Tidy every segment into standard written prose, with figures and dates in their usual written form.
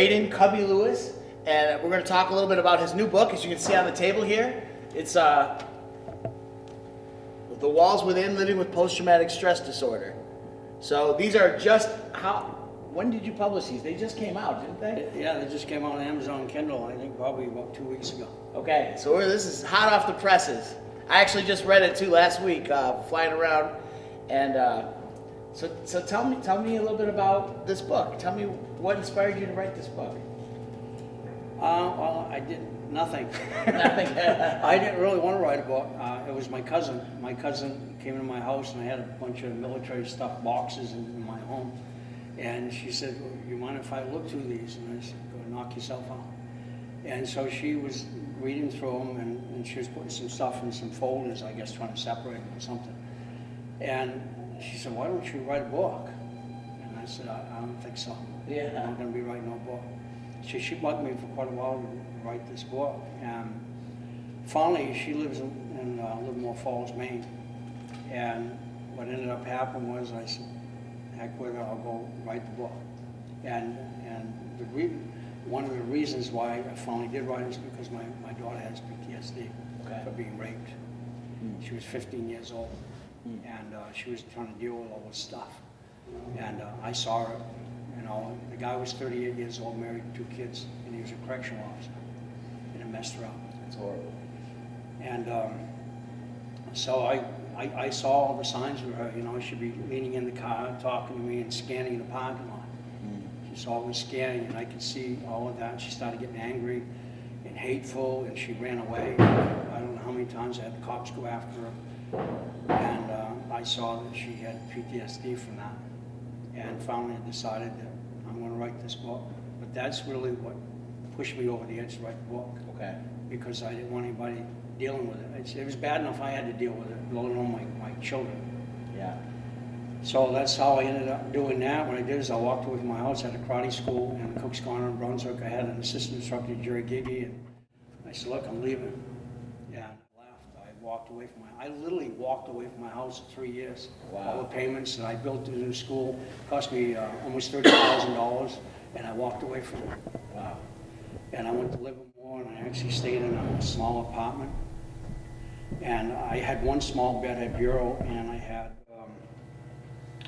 Braden Cubby Lewis, and we're going to talk a little bit about his new book. As you can see on the table here, it's The Walls Within: Living with Post-Traumatic Stress Disorder. So these are just when did you publish these? They just came out, didn't they? Yeah, they just came out on Amazon Kindle, I think probably about 2 weeks ago. Okay, so this is hot off the presses. I actually just read it too last week, flying around, and so tell me a little bit about this book. Tell me what inspired you to write this book. Well, I did nothing. Nothing. I didn't really want to write a book. It was my cousin. My cousin came into my house, and I had a bunch of military stuff boxes in my home. And she said, well, you mind if I look through these? And I said, go knock yourself out. And so she was reading through them, and she was putting some stuff in some folders, I guess, trying to separate them or something. And she said, why don't you write a book? And I said, I don't think so. Yeah. I'm going to be writing no book. She bugged me for quite a while to write this book. And finally, she lives in Livermore Falls, Maine. And what ended up happening was I said, heck with it, I'll go write the book. And one of the reasons why I finally did write it is because my daughter has PTSD for being raped. She was 15 years old, and she was trying to deal with all this stuff. And I saw her, the guy was 38 years old, married, 2 kids, and he was a correctional officer, and it messed her up. That's horrible. And so I saw all the signs with her, she'd be leaning in the car, talking to me and scanning the parking lot. She saw me scanning, and I could see all of that. She started getting angry and hateful, and she ran away. I don't know how many times I had the cops go after her. And I saw that she had PTSD from that. And finally I decided that I'm going to write this book. But that's really what pushed me over the edge to write the book. Okay. Because I didn't want anybody dealing with it. It was bad enough I had to deal with it, let alone my children. Yeah. So that's how I ended up doing that. What I did is I walked away from my house at a karate school in Cook's Corner in Brunswick. I had an assistant instructor, Jerry Giggy, and I said, look, I'm leaving. Yeah, I left. I literally walked away from my house for 3 years. Wow. All the payments, and I built a new school. Cost me almost $30,000, and I walked away from it. Wow. And I went to Livermore, and I actually stayed in a small apartment. And I had one small bedhead bureau, and I had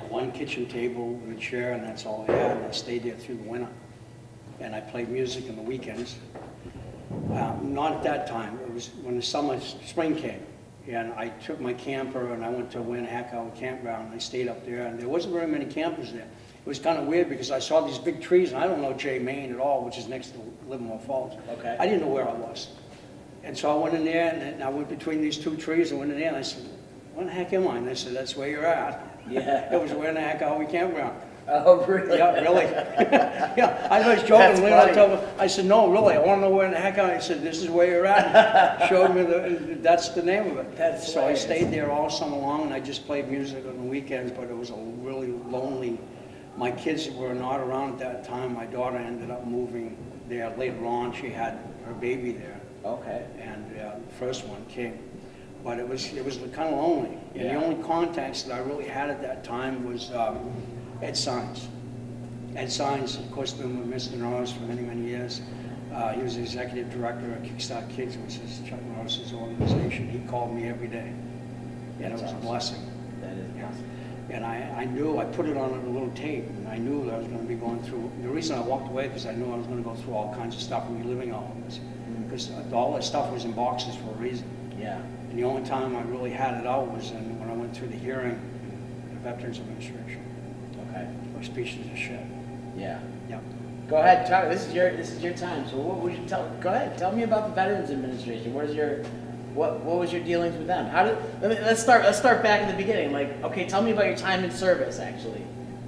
one kitchen table with a chair, and that's all I had. And I stayed there through the winter. And I played music on the weekends. Not at that time. It was when the spring came. And I took my camper, and I went to Winnehackau campground, and I stayed up there. And there wasn't very many campers there. It was kind of weird because I saw these big trees, and I don't know Maine at all, which is next to Livermore Falls. Okay. I didn't know where I was. And so I went in there, and I went between these 2 trees, and went in there, and I said, where the heck am I? And they said, that's where you're at. Yeah. It was Winnehackau campground. Oh, really? Yeah, really. Yeah, I was joking. I said, no, really, I want to know where in the heck I said, this is where you're at. Showed me that's the name of it. So hilarious. I stayed there all summer long, and I just played music on the weekends, but it was a really lonely. My kids were not around at that time. My daughter ended up moving there later on. She had her baby there. Okay. And the first one came. But it was kind of lonely. And Yeah. the only contacts that I really had at that time was Ed Sines. Ed Sines, of course, been with Mr. Norris for many, many years. He was the executive director of Kickstart Kids, which is Chuck Norris's organization. He called me every day, and it was a blessing. That is awesome. And I knew, I put it on a little tape, and I knew that I was going to be going through. The reason I walked away because I knew I was going to go through all kinds of stuff and be living all of this. Because all that stuff was in boxes for a reason. Yeah. And the only time I really had it out was when I went through the hearing in the Veterans Administration. Okay. Or speeches of shit. Yeah. Yeah. Go ahead, Chuck. This is your time. So what would you go ahead. Tell me about the Veterans Administration. What was your dealings with them? Let's start back in the beginning. Like, okay, tell me about your time in service. Actually,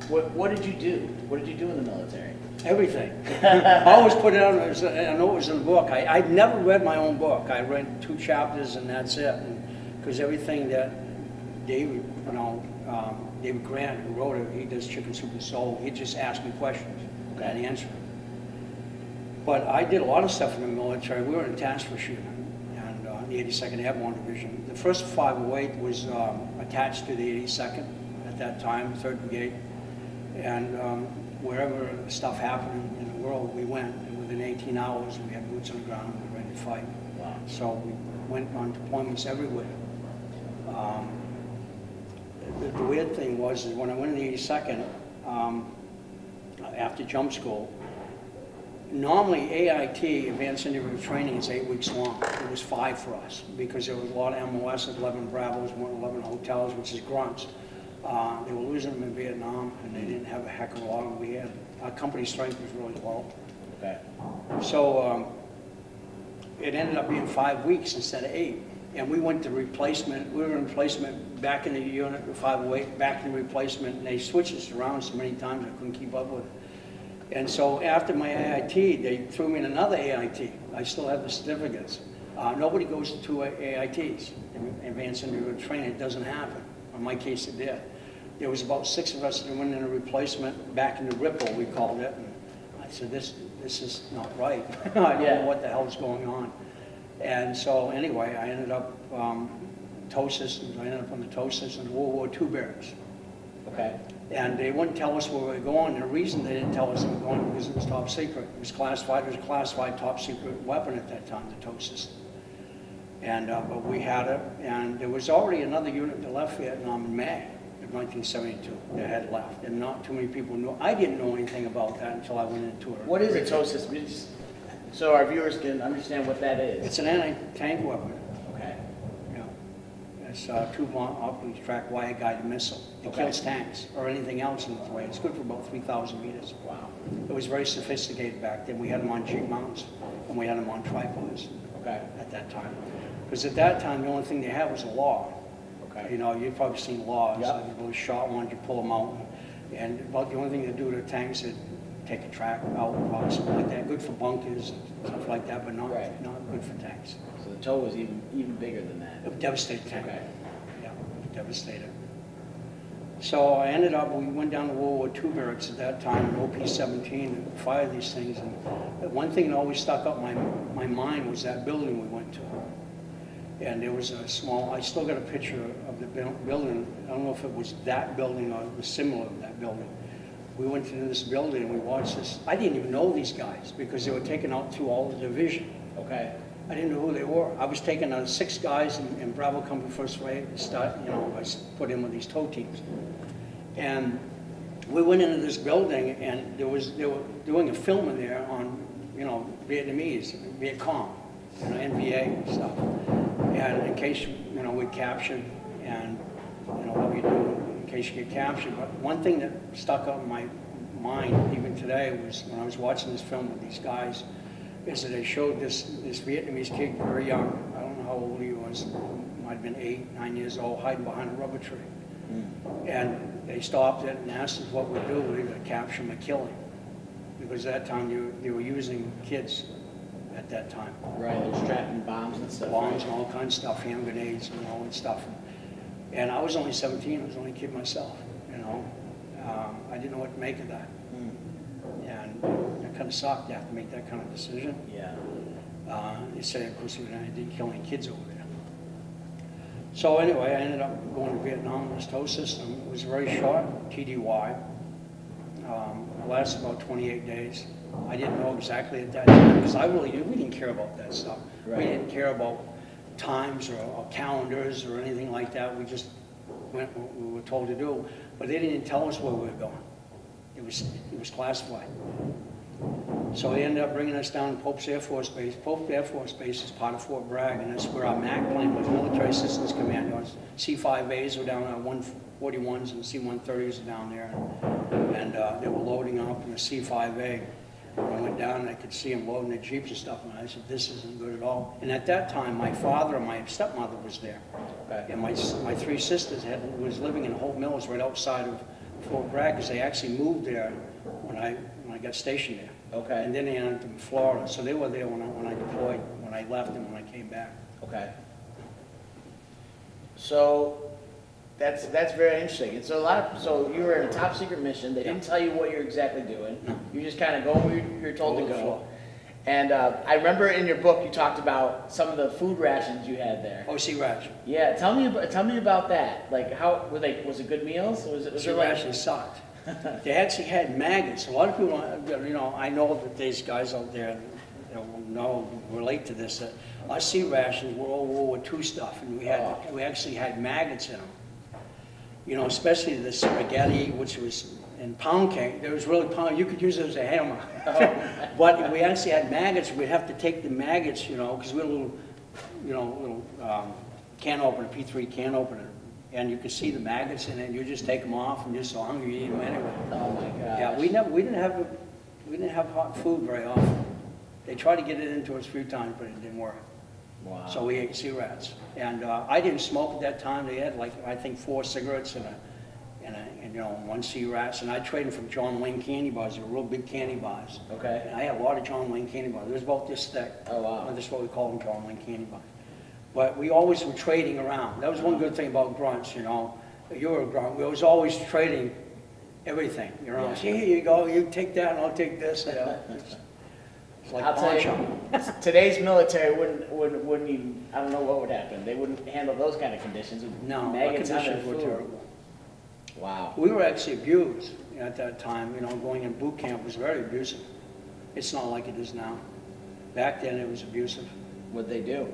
what did you do? What did you do in the military? Everything. I always put it on. I know it was in the book. I've never read my own book. I read 2 chapters and that's it. Because everything that David, David Grant, who wrote it, he does Chicken Soup and Soul. He just asked me questions and I'd answer them. But I did a lot of stuff in the military. We were in a task force unit, and the 82nd Airborne Division. The first 508 was attached to the 82nd at that time, 3rd Brigade, and wherever stuff happened in the world, we went, and within 18 hours, we had boots on the ground, and we were ready to fight. Wow. So we went on deployments everywhere. The weird thing was, is when I went in the 82nd, after jump school, normally AIT, Advanced Individual Training, is 8 weeks long. It was 5 for us, because there was a lot of MOS, 11 Bravos, 11 hotels, which is grunts. They were losing them in Vietnam, and they didn't have a heck of a lot. We had, our company strength was really low. Okay. So it ended up being 5 weeks instead of 8. And we went to replacement, we were in replacement back in the unit, 508, back in replacement, and they switched us around so many times I couldn't keep up with it. And so after my AIT, they threw me in another AIT. I still have the certificates. Nobody goes to 2 AITs, Advanced Individual Training. It doesn't happen. In my case, it did. There was about 6 of us that went in a replacement back in the Ripple, we called it. And I said, this is not right. I don't know what the hell's going on. And so anyway, I ended up tow systems. I ended up on the tow systems, World War II barracks. Okay. And they wouldn't tell us where we were going. And the reason they didn't tell us we were going was because it was top secret. It was classified. It was a classified top secret weapon at that time, the tow system. And but we had it, and there was already another unit that left Vietnam in May of 1972 that had left, and not too many people knew. I didn't know anything about that until I went into it. What is a tow system? So our viewers can understand what that is. It's an anti-tank weapon. Okay. Yeah. It's a two-bomb optically tracked wire-guided missile. It Okay. kills tanks or anything else in its way. It's good for about 3,000 meters. Wow. It was very sophisticated back then. We had them on Jeep mounts, and we had them on tripods. Okay. At that time. Because at that time, the only thing they had was a law. Okay. You know, you've probably seen laws. Yep. Like those short ones, you pull them out. And about the only thing they do to tanks is take a track out, or something like that. Good for bunkers and stuff like that, but not good for tanks. So the tow was even bigger than that. It would devastate the tank. Okay. Yeah, it would devastate it. So I ended up, we went down to World War II barracks at that time, OP-17, and fired these things. And one thing that always stuck up my mind was that building we went to. And there was a small, I still got a picture of the building. I don't know if it was that building or it was similar to that building. We went into this building and we watched this. I didn't even know these guys because they were taken out through all the division. Okay. I didn't know who they were. I was taking 6 guys in Bravo Company First Rate to start, you know, I was put in with these tow teams. And we went into this building and they were doing a film in there on, you know, Vietnamese, Viet Cong, you know, NVA and stuff. And in case, you know, we'd captured and, you know, what we do in case you get captured. But one thing that stuck out in my mind even today was when I was watching this film with these guys, is that they showed this Vietnamese kid, very young, I don't know how old he was, might have been 8, 9 years old, hiding behind a rubber tree. And they stopped it and asked us what we'd do. We would capture him and kill him. Because at that time they were using kids at that time. Right, they're strapping bombs and stuff. Bombs and all kinds of stuff, hand grenades and all that stuff. And I was only 17, I was only a kid myself, you know. I didn't know what to make of that. And it kind of sucked to have to make that kind of decision. Yeah. They said, of course, I didn't kill any kids over there. So anyway, I ended up going to Vietnam with this tow system. It was very short, TDY. It lasted about 28 days. I didn't know exactly at that time, because we didn't care about that stuff. Right. We didn't care about times or calendars or anything like that. We just went what we were told to do. But they didn't tell us where we were going. It was classified. So they ended up bringing us down to Pope's Air Force Base. Pope's Air Force Base is part of Fort Bragg, and that's where our MAC plane was, Military Assistance Command. C-5As were down there, 141s and C-130s were down there. And they were loading up in the C-5A. When I went down and I could see them loading the Jeeps and stuff, and I said, this isn't good at all. And at that time, my father and my stepmother was there. Okay. And my 3 sisters was living in Hope Mills right outside of Fort Bragg, because they actually moved there when I got stationed there. Okay. And then they ended up in Florida. So they were there when I deployed, when I left and when I came back. Okay. So that's very interesting. And so so you were in a top secret mission. They didn't tell you what you're exactly doing. No. You just kind of go where you're told to Go with the go. flow. And I remember in your book you talked about some of the food rations you had there. OC ration. Yeah, tell me about that. Like, how were they? Was it good meals? Was OC it like? ration sucked. They actually had maggots. A lot of people, you know, I know that there's guys out there that will know, relate to this, that our sea rations were all World War II stuff, and we actually had maggots in them. You know, especially the spaghetti, which was in pound cake. There was really pound, you could use it as a hammer. But we actually had maggots. We'd have to take the maggots, you know, because we had a little, you know, can opener, P3 can opener. And you could see the maggots in it, and you just take them off, and you're so hungry you eat them anyway. Oh my gosh. Yeah, we didn't have hot food very often. They tried to get it into us a few times, but it didn't work. Wow. So we ate sea rats. And I didn't smoke at that time. They had like, I think 4 cigarettes and you know, 1 sea rats. And I traded from John Wayne candy bars. They were real big candy bars. Okay. And I had a lot of John Wayne candy bars. It was about this thick. Oh wow. That's what we call them, John Wayne candy bars. But we always were trading around. That was one good thing about grunts, you know. You were a grunt. We was always trading everything. You know, Yeah. here you go, you take that and I'll take this. You know. It's like I'll tell you, pawn shop. today's military wouldn't even, I don't know what would happen. They wouldn't handle those kind of conditions with No, our maggots on their conditions were food. terrible. Wow. We were actually abused at that time. You know, going in boot camp was very abusive. It's not like it is now. Back then it was abusive. What'd they do?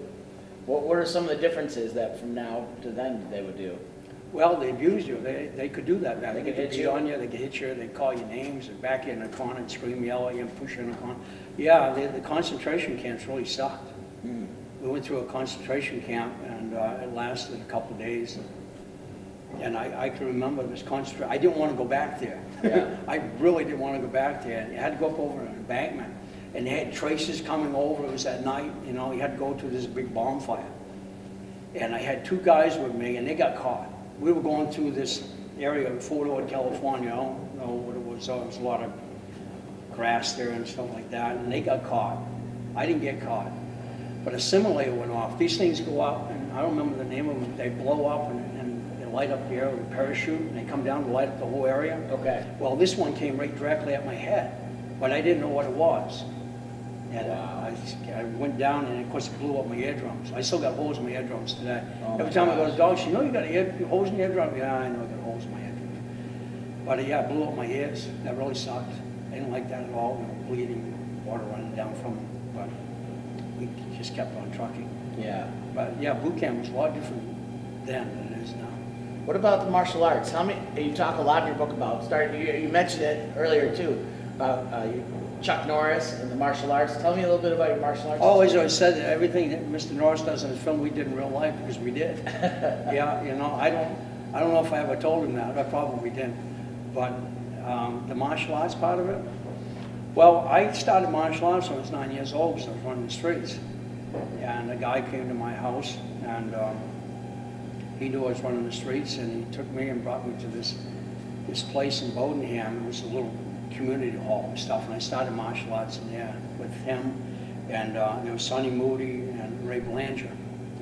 What are some of the differences that from now to then they would do? Well, they abused you. They could do that back then. They They could could hit beat you? on you, they could hit you, they'd call you names, and back you in the corner and scream, yell at you, and push you in the corner. Yeah, the concentration camps really sucked. Hmm. We went through a concentration camp, and it lasted a couple of days. And I can remember this concentration. I didn't want to go back there. Yeah. I really didn't want to go back there. And you had to go up over an embankment. And they had traces coming over. It was at night, you know, you had to go to this big bonfire. And I had 2 guys with me, and they got caught. We were going through this area of Fort Ord, California. I don't know what it was. There was a lot of grass there and stuff like that. And they got caught. I didn't get caught. But a simulator went off. These things go up, and I don't remember the name of them. They blow up and they light up the air with a parachute, and they come down to light up the whole area. Okay. Well, this one came right directly at my head, but I didn't know what it was. And Wow. I went down, and of course it blew up my eardrums. I still got holes in my eardrums today. Oh Every my time I go to gosh. the doctor, you know you got holes in your eardrum? Yeah, I know I got holes in my eardrums. But yeah, it blew up my ears. That really sucked. I didn't like that at all, you know, bleeding, water running down from them. But we just kept on trucking. Yeah. But yeah, boot camp was a lot different then than it is now. What about the martial arts? Tell me, you talk a lot in your book about, you mentioned it earlier too, about Chuck Norris and the martial arts. Tell me a little bit about your martial arts. Always said that everything that Mr. Norris does in his film, we did in real life because we did. Yeah, you know, I don't know if I ever told him that. I probably didn't. But the martial arts part of it, well, I started martial arts when I was 9 years old because I was running the streets. And a guy came to my house, and he knew I was running the streets, and he took me and brought me to this place in Bodenham. It was a little community hall and stuff, and I started martial arts in there with him, and there was Sonny Moody and Ray Belanger.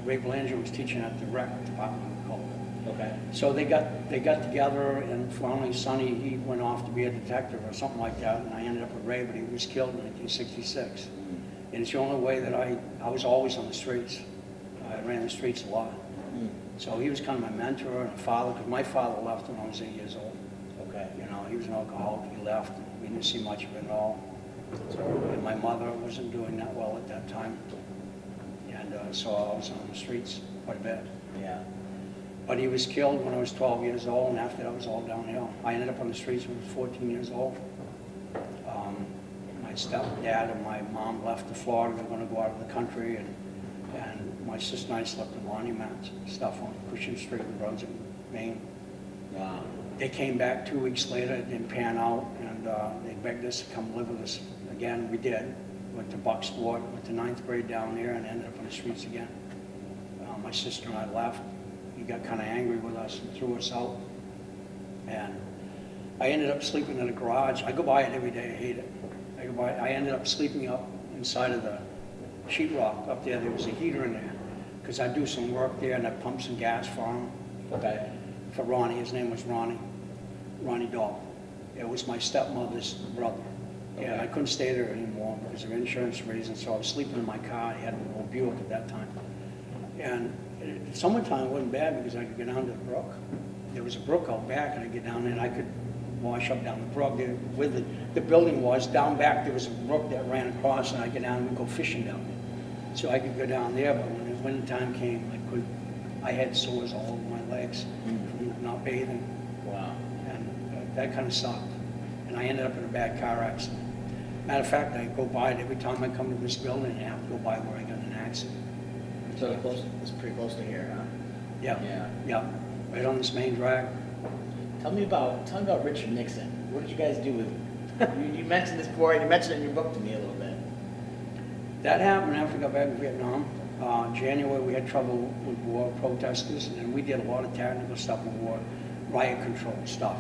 Ray Belanger was teaching at the rec department, we called it. Okay. So they got together, and finally Sonny, he went off to be a detective or something like that, and I ended up with Ray, but he was killed in 1966. And it's the only way that I was always on the streets. I ran the streets a lot. So he was kind of my mentor and a father, because my father left when I was 8 years old. Okay. You know, he was an alcoholic, he left, we didn't see much of it at all. And my mother wasn't doing that well at that time. And so I was on the streets quite a bit. Yeah. But he was killed when I was 12 years old, and after that it was all downhill. I ended up on the streets when I was 14 years old. My stepdad and my mom left to Florida. They were going to go out of the country, and my sister and I slept in laundromats and stuff on Cushing Street in Brunswick, Maine. Wow. They came back 2 weeks later, it didn't pan out, and they begged us to come live with us again. We did. Went to Bucksport, went to 9th grade down there, and ended up on the streets again. My sister and I left. He got kind of angry with us and threw us out. And I ended up sleeping in a garage. I go by it every day, I hate it. I ended up sleeping up inside of the sheetrock up there. There was a heater in there, because I do some work there, and I pump some gas for him. Okay. For Ronnie, his name was Ronnie Dahl. It was my stepmother's brother. And I couldn't stay there anymore because of insurance reasons, so I was sleeping in my car. I had an old Buick at that time. And summertime wasn't bad because I could get down to the brook. There was a brook out back, and I'd get down there, and I could wash up down the brook. Where the building was, down back, there was a brook that ran across, and I'd get down and we'd go fishing down there. So I could go down there, but when the winter time came, I had sores all over my legs from not bathing. Wow. And that kind of sucked. And I ended up in a bad car accident. Matter of fact, I go by it every time I come to this building, I have to go by where I got in an accident. So it's pretty close to here, huh? Yeah, right on this main drag. Tell me about Richard Nixon. What did you guys do with him? you mentioned this before, and you mentioned it in your book to me a little bit. That happened after I got back from Vietnam. January, we had trouble with war protesters, and we did a lot of technical stuff with war, riot control stuff.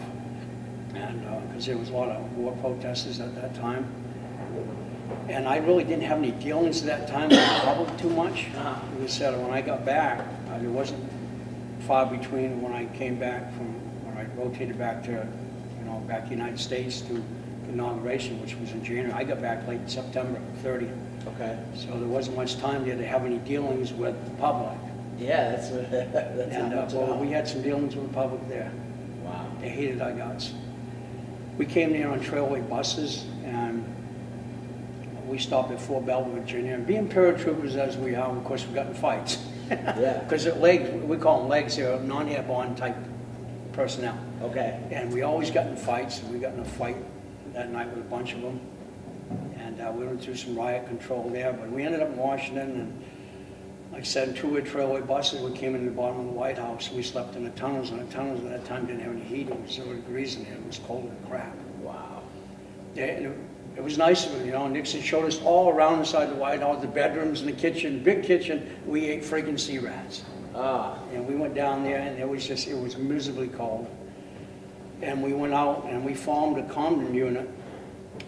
And because there was a lot of war protesters at that time. And I really didn't have any dealings at that time with the public too much. It was said when I got back, there wasn't far between when I came back from, when I rotated back to, back to the United States to inauguration, which was in January. I got back late September 30th. Okay. So there wasn't much time there to have any dealings with the public. Yeah, that's what. That's And well, we had some dealings with the public there. Wow. They hated our guts. We came there on trailway buses, and we stopped at Fort Belvoir, Virginia. And being paratroopers as we are, of course, we got in fights. Yeah. Because legs, we call them legs, they're non-airborne type personnel. Okay. And we always got in fights. We got in a fight that night with a bunch of them. And we went through some riot control there. But we ended up in Washington, and like I said, two-way trailway buses. We came in the bottom of the White House. We slept in the tunnels, and the tunnels at that time didn't have any heat. It was 0 degrees in there. It was cold as crap. Wow. Yeah, and it was nice of him, Nixon showed us all around inside the White House, the bedrooms and the kitchen, big kitchen. We ate freaking sea rats. And we went down there, and it was miserably cold. And we went out, and we formed a common unit.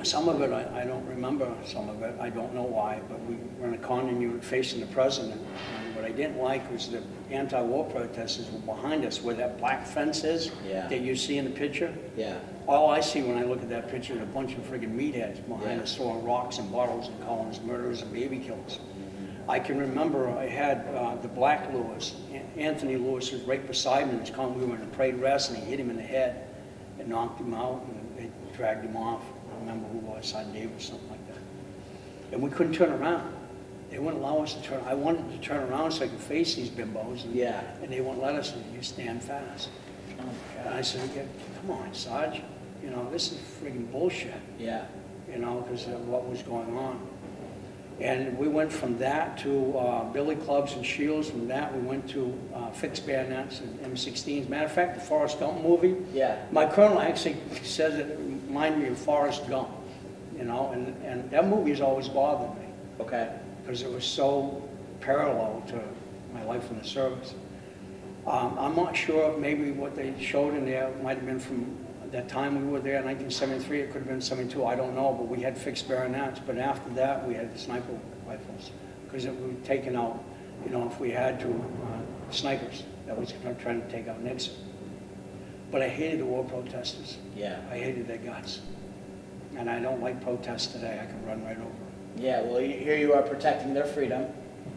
Some of it, I don't remember some of it. I don't know why, but we were in a common unit facing the president. And what I didn't like was the anti-war protesters were behind us, where that black fence is that you see in the picture. Yeah. All I see when I look at that picture is a bunch of friggin' meatheads behind us throwing rocks and bottles and calling us murderers and baby killers. I can remember I had the Black Lewis, Anthony Lewis was right beside me. We were in a parade rest, and he hit him in the head and knocked him out, and they dragged him off. I don't remember who it was, Son Dave or something like that. And we couldn't turn around. They wouldn't allow us to turn. I wanted to turn around so I could face these bimbos, and they wouldn't let us. You stand fast. And I said, come on, Sarge. This is friggin' bullshit. Yeah. Because of what was going on. And we went from that to billy clubs and shields. From that, we went to fixed bayonets and M16s. Matter of fact, the Forrest Gump movie. Yeah. My colonel actually says it reminded me of Forrest Gump. And that movie has always bothered me. Okay. Because it was so parallel to my life in the service. I'm not sure, maybe what they showed in there might have been from that time we were there in 1973, it could have been 72, I don't know, but we had fixed bayonets. But after that, we had sniper rifles, because we were taking out, if we had to, snipers that was trying to take out Nixon. But I hated the war protesters. Yeah. I hated their guts. And I don't like protests today. I can run right over them. Yeah, well, here you are protecting their freedom,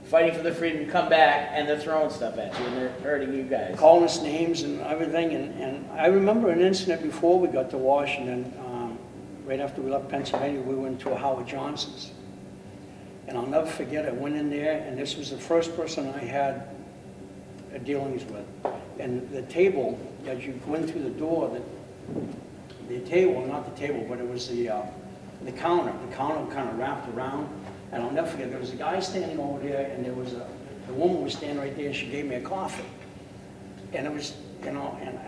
fighting for their freedom to come back, and they're throwing stuff at you, and they're hurting you guys. Calling us names and everything. And I remember an incident before we got to Washington, right after we left Pennsylvania, we went to a Howard Johnson's. And I'll never forget, I went in there, and this was the first person I had dealings with. And the table, as you go in through the door, the table, not the table, but it was the counter. The counter kind of wrapped around. And I'll never forget, there was a guy standing over there, and there was the woman was standing right there, and she gave me a coffee. And it was, and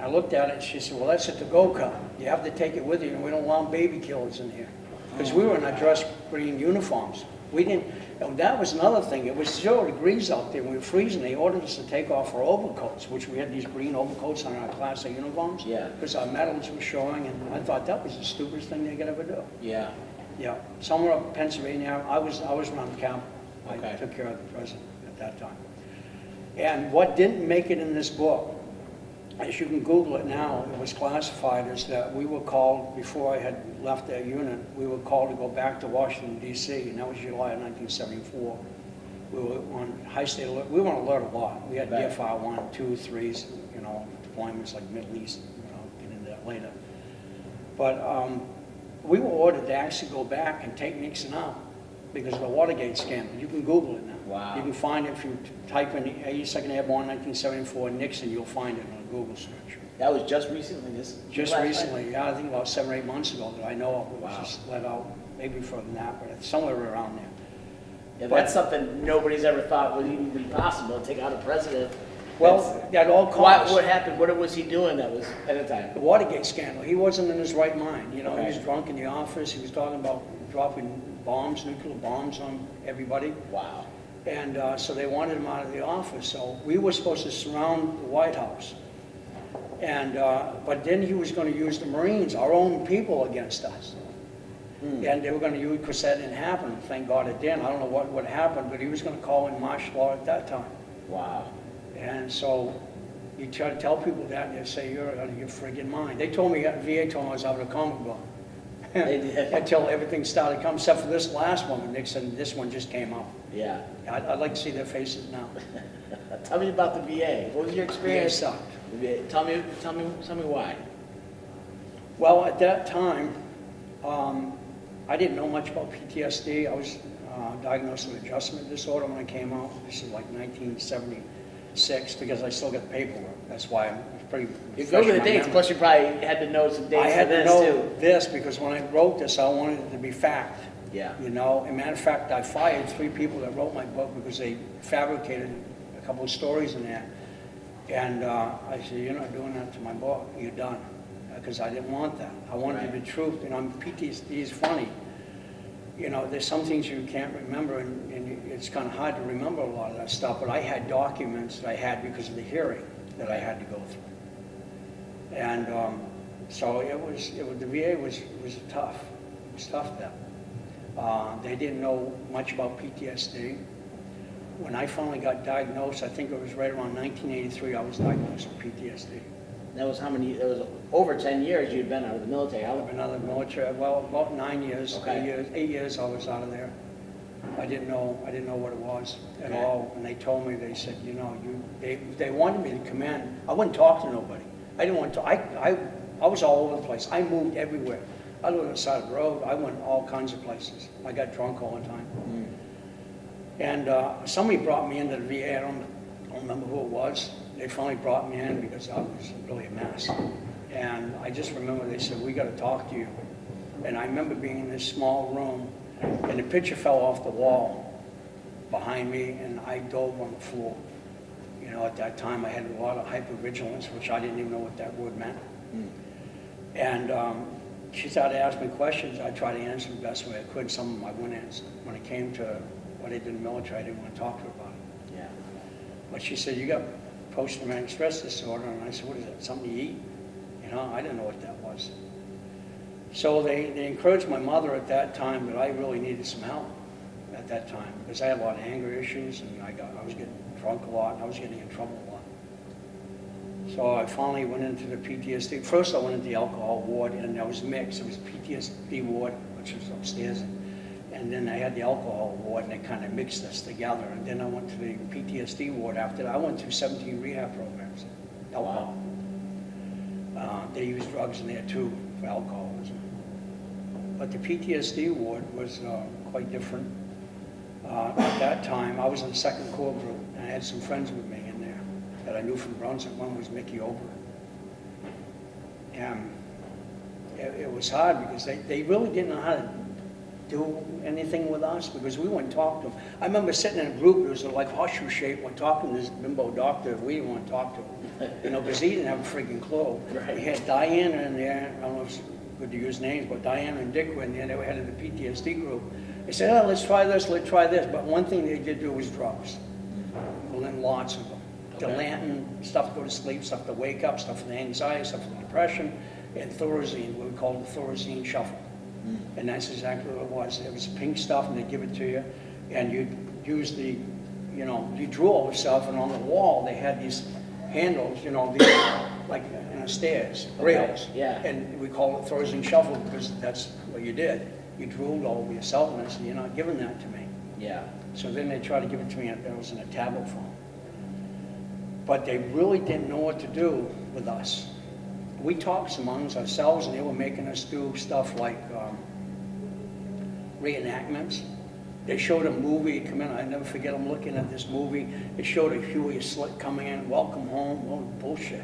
I looked at it, and she said, well, that's a to-go cup. You have to take it with you, and we don't allow baby killers in here. Because we were in our dress green uniforms. We didn't, and that was another thing. It was 0 degrees out there, we were freezing. They ordered us to take off our overcoats, which we had these green overcoats on our Class A uniforms. Yeah. Because our medals were showing, and I thought that was the stupidest thing they could ever do. Yeah. Yeah, somewhere up in Pennsylvania, I was around the camp. Okay. I took care of the president at that time. And what didn't make it in this book, as you can Google it now, it was classified as that we were called, before I had left that unit, we were called to go back to Washington, D.C., and that was July of 1974. We were on high state alert. We were on alert a lot. We had DFR 1, 2, 3s, deployments like Middle East, get into that later. But we were ordered to actually go back and take Nixon out because of the Watergate scandal. You can Google it now. Wow. You can find it if you type in 82nd Airborne 1974 Nixon, you'll find it on a Google search. That was just recently, Just recently, yeah, I think about 7 or 8 months ago that I know of. It was Wow. just let out, maybe further than that, but it's somewhere around there. Yeah, that's something nobody's ever thought was even possible, to take out a president. Well, at all costs. What happened? What was he doing that was at the time? The Watergate scandal, he wasn't in his right mind. You know, Okay. he was drunk in the office, he was talking about dropping bombs, nuclear bombs on everybody. Wow. And so they wanted him out of the office. So we were supposed to surround the White House. And, but then he was going to use the Marines, our own people, against us. And they were going to use, because that didn't happen. Thank God it didn't. I don't know what happened, but he was going to call in martial law at that time. Wow. And so you try to tell people that, and they say, you're out of your friggin' mind. They told me, VA told me I was out of a comic book. They did. Until everything started coming, except for this last one with Nixon, this one just came out. Yeah. I'd like to see their faces now. Tell me about the VA. What was your VA experience? sucked. The VA. Tell me why. Well, at that time, I didn't know much about PTSD. I was diagnosed with adjustment disorder when I came out. This is like 1976, because I still got the paperwork. That's why I'm pretty. You go over the dates, plus you probably had to know some dates I had for to this know too. this because when I wrote this, I wanted it to be fact. Yeah. You know, as a matter of fact, I fired 3 people that wrote my book because they fabricated a couple of stories in there. And I said, you're not doing that to my book, you're done. Because I didn't want that. I wanted the truth. You know, PTSD is funny. You know, there's some things you can't remember, and it's kind of hard to remember a lot of that stuff, but I had documents that I had because of the hearing that I had to go through. And so the VA was tough. It was tough then. They didn't know much about PTSD. When I finally got diagnosed, I think it was right around 1983, I was diagnosed with PTSD. That was how many? That was over 10 years you'd been out of the military. I've been out of the military, well, about 9 years, Okay. 8 years I was out of there. I didn't know what it was at all. And they told me, they said, you know, they wanted me to come in. I wouldn't talk to nobody. I didn't want to, I was all over the place. I moved everywhere. I lived on the side of the road. I went all kinds of places. I got drunk all the time. And somebody brought me into the VA. I don't remember who it was. They finally brought me in because I was really a mess. And I just remember they said, we got to talk to you. And I remember being in this small room, and the picture fell off the wall behind me, and I dove on the floor. You know, at that time I had a lot of hypervigilance, which I didn't even know what that word meant. And she started asking me questions. I tried to answer the best way I could. Some of them I wouldn't answer. When it came to what I did in the military, I didn't want to talk to her about it. Yeah. But she said, you got post-traumatic stress disorder. And I said, what is that, something to eat? You know, I didn't know what that was. So they encouraged my mother at that time that I really needed some help at that time because I had a lot of anger issues, and I was getting drunk a lot, and I was getting in trouble a lot. So I finally went into the PTSD. First I went into the alcohol ward, and that was mixed. It was PTSD ward, which was upstairs, and then I had the alcohol ward, and they kind of mixed us together. And then I went to the PTSD ward after that. I went through 17 rehab programs, alcohol. They used drugs in there too for alcoholism. But the PTSD ward was quite different. At that time, I was in the 2nd Corps group, and I had some friends with me in there that I knew from Brunswick. One was Mickey Ober. And it was hard because they really didn't know how to do anything with us because we wouldn't talk to them. I remember sitting in a group, it was like horseshoe shape, when talking to this bimbo doctor, we didn't want to talk to him, you know, because he didn't have a freaking clue. Right. We had Diana in there, I don't know if it's good to use names, but Diana and Dick were in there, they were head of the PTSD group. They said, oh, let's try this, but one thing they did do was drugs. Well, then lots of them. Okay. Dilantin, stuff to go to sleep, stuff to wake up, stuff for the anxiety, stuff for the depression, and Thorazine, what we call the Thorazine shuffle. And that's exactly what it was. It was pink stuff, and they'd give it to you, and you'd use the, you know, you drew all the stuff, and on the wall they had these handles, you know, these, like in the stairs, rails. Yeah. And we call it Thorazine shuffle because that's what you did. You drooled all over yourself, and I said, you're not giving that to me. Yeah. So then they tried to give it to me, and it was in a tablet form. But they really didn't know what to do with us. we talked amongst ourselves, and they were making us do stuff like reenactments. They showed a movie come in. I never forget them looking at this movie. It showed a Huey Slick coming in, welcome home. Oh, bullshit.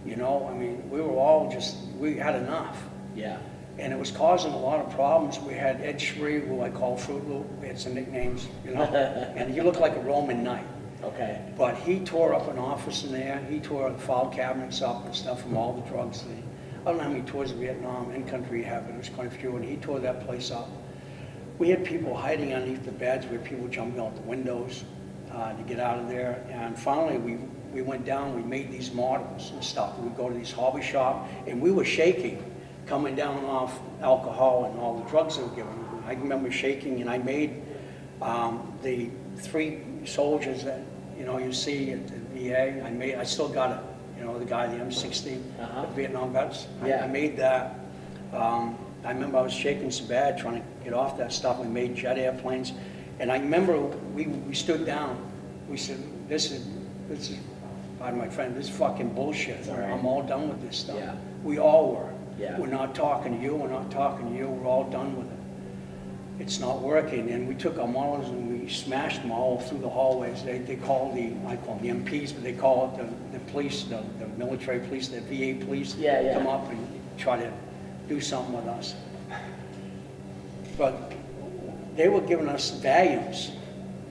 You know, I mean, we were all just, we had enough. Yeah. And it was causing a lot of problems. We had Ed Shree, who I call Fruit Loop. We had some nicknames, you know. And he looked like a Roman knight. Okay. But he tore up an office in there. He tore the file cabinets up and stuff from all the drugs. I don't know how many tours of Vietnam in country he had, but it was quite a few. And he tore that place up. We had people hiding underneath the beds. We had people jumping out the windows to get out of there. And finally, we went down. We made these models and stuff. We would go to these hobby shop, and we were shaking, coming down off alcohol and all the drugs they were giving. I remember shaking, and I made the 3 soldiers that you see at the VA. I still got it. You know, the guy, the M60, the Vietnam vets. Yeah. I made that. I remember I was shaking so bad trying to get off that stuff. We made jet airplanes, and I remember we stood down. We said, "This is, pardon my friend, this is fucking bullshit. Right. I'm all done with this stuff." Yeah. We all were. Yeah. We're not talking to you. We're not talking to you. We're all done with it. It's not working. And we took our models and we smashed them all through the hallways. They call I call them the MPs, but they call it the police, the military police, the VA police. Yeah. Come up and try to do something with us. But they were giving us Valiums.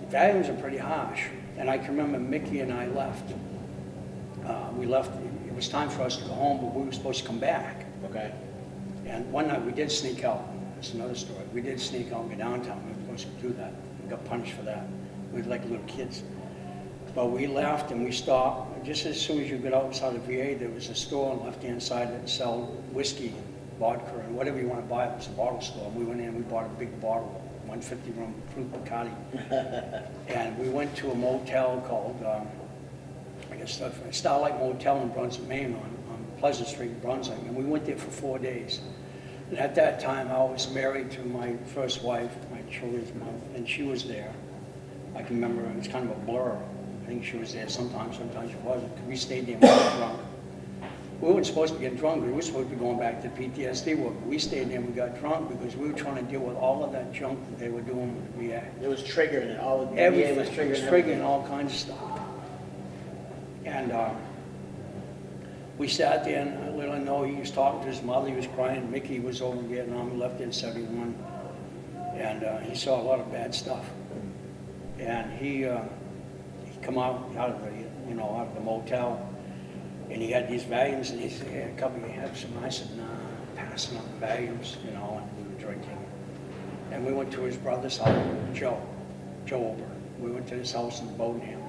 Valiums are pretty harsh. And I can remember Mickey and I left. We left, it was time for us to go home, but we were supposed to come back. Okay. And one night we did sneak out. That's another story. We did sneak out and go downtown. We were supposed to do that. We got punished for that. We were like little kids. But we left and we stopped. Just as soon as you get outside the VA, there was a store on the left-hand side that sold whiskey, vodka, and whatever you want to buy. It was a bottle store. We went in and we bought a big bottle, 150 rum fruit Bacardi. And we went to a motel called, I guess, Starlight Motel in Brunswick, Maine, on Pleasant Street in Brunswick. And we went there for 4 days. And at that time, I was married to my first wife, my children's mother, and she was there. I can remember, it was kind of a blur. I think she was there sometimes she wasn't. We stayed there and we got drunk. We weren't supposed to get drunk. We were supposed to be going back to PTSD work. We stayed there and we got drunk because we were trying to deal with all of that junk that they were doing with the VA. It was triggering it. All the Everything VA was triggering was triggering all kinds of stuff. And we sat there, and little I know, he was talking to his mother. He was crying. Mickey was over in Vietnam. He left in '71, and he saw a lot of bad stuff. And he come out of the motel, and he had these Valiums, and he said, "Hey, Cubby, you have some?" I said, "Nah, passing on the Valiums," and we were drinking. And we went to his brother's house, Joe Ober. We went to his house in Bodenham,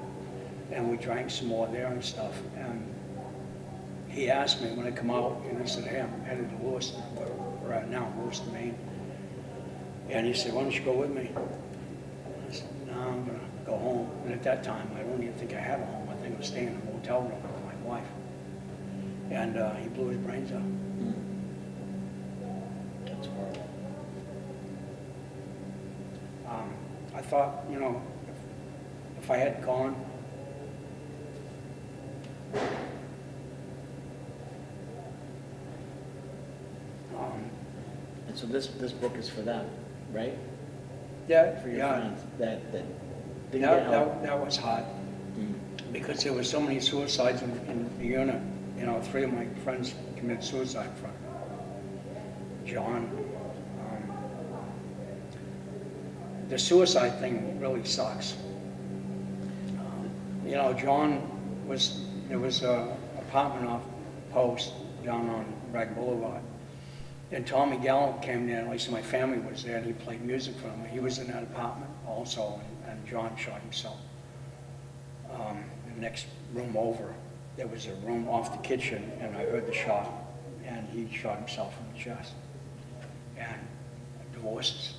and we drank some more there and stuff. And he asked me when I come out, and I said, "Hey, I'm headed to Lewiston, where we're at now, Lewiston, Maine." And he said, "Why don't you go with me?" I said, "No, I'm gonna go home." And at that time, I don't even think I had a home. I think I was staying in a motel room with my wife. And he blew his brains out. That's horrible. I thought, if I had gone, And so this book is for them, right? For your friends that didn't get help. That was hard. Because there were so many suicides in the unit. 3 of my friends committed suicide in front. John. The suicide thing really sucks. John there was a apartment off Post down on Rag Boulevard. And Tommy Gallup came there, at least my family was there, and he played music for him. He was in that apartment also, and John shot himself. The next room over, there was a room off the kitchen, and I heard the shot, and he shot himself in the chest. And divorces.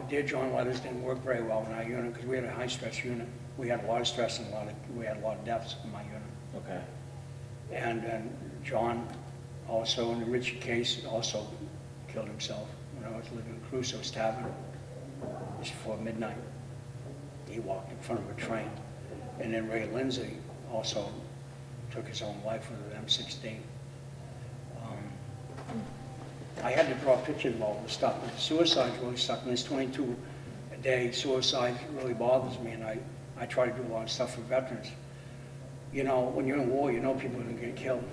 Dear John letters didn't work very well in our unit because we had a high-stress unit. We had a lot of stress and we had a lot of deaths in my unit. Okay. And John also, in the Richie case, also killed himself when I was living in Crusoe's Tavern. Just before midnight. He walked in front of a train. And then Ray Lindsay also took his own life with an M16. I had to draw pictures of all the stuff, but suicide's really stuck, and this 22-a-day suicide really bothers me, and I try to do a lot of stuff for veterans. You know, when you're in war, you know people are going to get killed,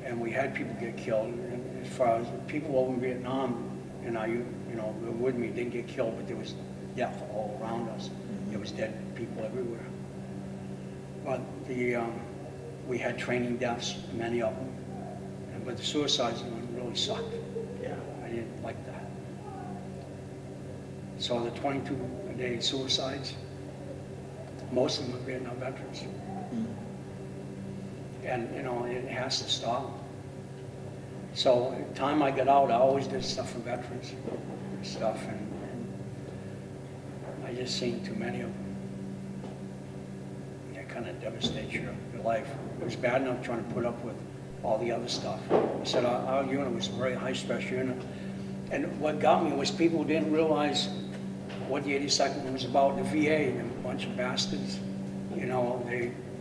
and we had people get killed, and as far as people over in Vietnam, you know, were with me, didn't get killed, but there was death all around us. There was dead people everywhere. But we had training deaths, many of them, but the suicides really sucked. Yeah. I didn't like that. So the 22-a-day suicides, most of them are Vietnam veterans. And, you know, it has to stop. So the time I got out, I always did stuff for veterans and stuff, and I just seen too many of them. It kind of devastates your life. It was bad enough trying to put up with all the other stuff. I said our unit was a very high-stress unit. And what got me was people didn't realize what the 82nd was about. The VA, a bunch of bastards, you know,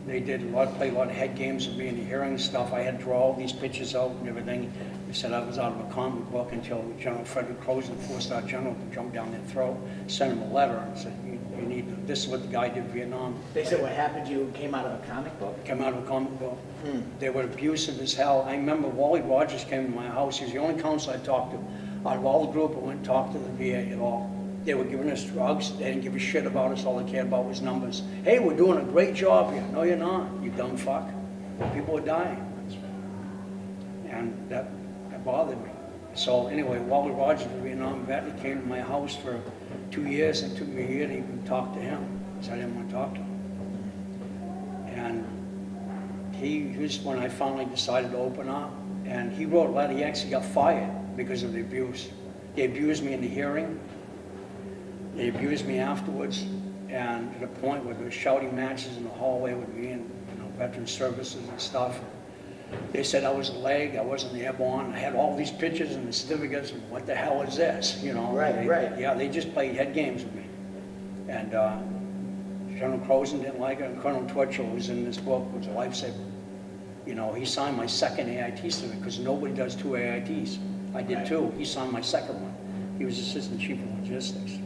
they did play a lot of head games with me in the hearing stuff. I had to draw all these pictures out and everything. They said I was out of a comic book until General Frederick Croson, the 4-star general, jumped down their throat, sent him a letter and said, you need to, this is what the guy did in Vietnam. They said what happened to you came out of a comic book? Came out of a comic book. They were abusive as hell. I remember Wally Rogers came to my house. He was the only counselor I talked to. Out of all the group, I went and talked to the VA at all. They were giving us drugs. They didn't give a shit about us. All they cared about was numbers. Hey, we're doing a great job here. No, you're not, you dumb fuck. People are dying. And that bothered me. So anyway, Wally Rogers, the Vietnam vet, he came to my house for 2 years. It took me a year to even talk to him, because I didn't want to talk to him. And he was when I finally decided to open up. And he wrote a letter. He actually got fired because of the abuse. They abused me in the hearing. They abused me afterwards, and to the point where there were shouting matches in the hallway with me and, you know, veteran services and stuff. They said I was a leg, I wasn't airborne. I had all these pictures and the certificates, and what the hell is this? You know? Right. Yeah, they just played head games with me. And General Croson didn't like it, and Colonel Twitchell, who's in this book, was a lifesaver. You know, he signed my second AIT certificate, because nobody does 2 AITs. I did 2. He signed my second one. He was Assistant Chief of Logistics.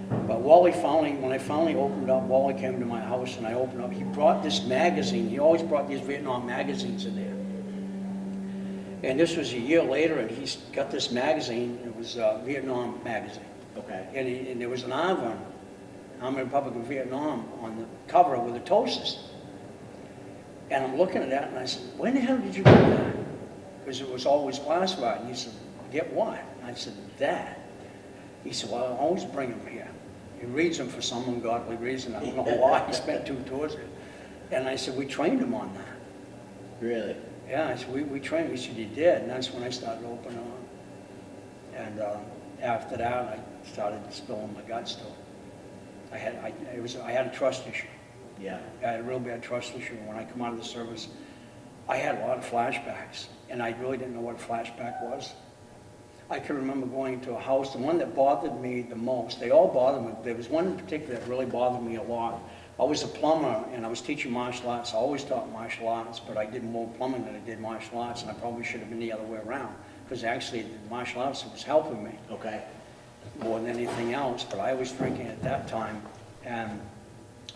But Wally when I finally opened up, Wally came to my house and I opened up. He brought this magazine. He always brought these Vietnam magazines in there. And this was a year later, and he's got this magazine. It was a Vietnam magazine. Okay. And there was an Army Republic of Vietnam on the cover with a toast system. And I'm looking at that and I said, when the hell did you get that? Because it was always classified. And he said, get what? And I said, that. He said, well, I always bring him here. He reads them for some ungodly reason. I don't know why. He spent 2 tours it. And I said, we trained him on that. Really? Yeah, I said, we trained him. He said, you did. And that's when I started opening on. And after that, I started spilling my guts to him. I had a trust issue. Yeah. I had a real bad trust issue. When I come out of the service, I had a lot of flashbacks. And I really didn't know what a flashback was. I can remember going to a house, the one that bothered me the most, they all bothered me. There was one in particular that really bothered me a lot. I was a plumber and I was teaching martial arts. I always taught martial arts, but I did more plumbing than I did martial arts, and I probably should have been the other way around, because actually the martial arts was helping me. Okay. More than anything else, but I was drinking at that time.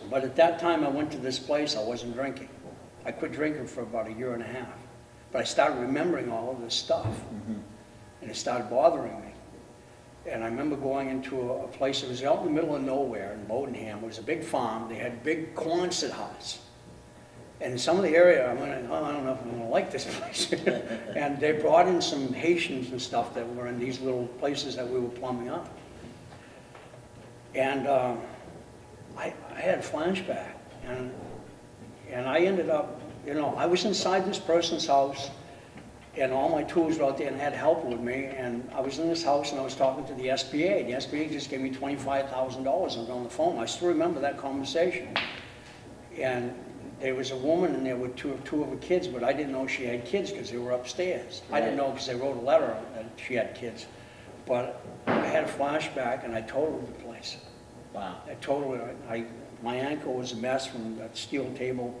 But at that time I went to this place, I wasn't drinking. I quit drinking for about a year and a half. But I started remembering all of this stuff. And it started bothering me. And I remember going into a place that was out in the middle of nowhere in Bodenham. It was a big farm. They had big Quonset huts. And in some of the area, I went, oh, I don't know if I'm going to like this place. And they brought in some Haitians and stuff that were in these little places that we were plumbing up. And I had a flashback. And I ended up, you know, I was inside this person's house, and all my tools were out there and had help with me, and I was in this house and I was talking to the SBA. The SBA just gave me $25,000 on the phone. I still remember that conversation. And there was a woman and there were two of her kids, but I didn't know she had kids because they were upstairs. Right. I didn't know because they wrote a letter that she had kids. But I had a flashback and I totaled the place. Wow. I totaled it. My ankle was a mess from that steel table,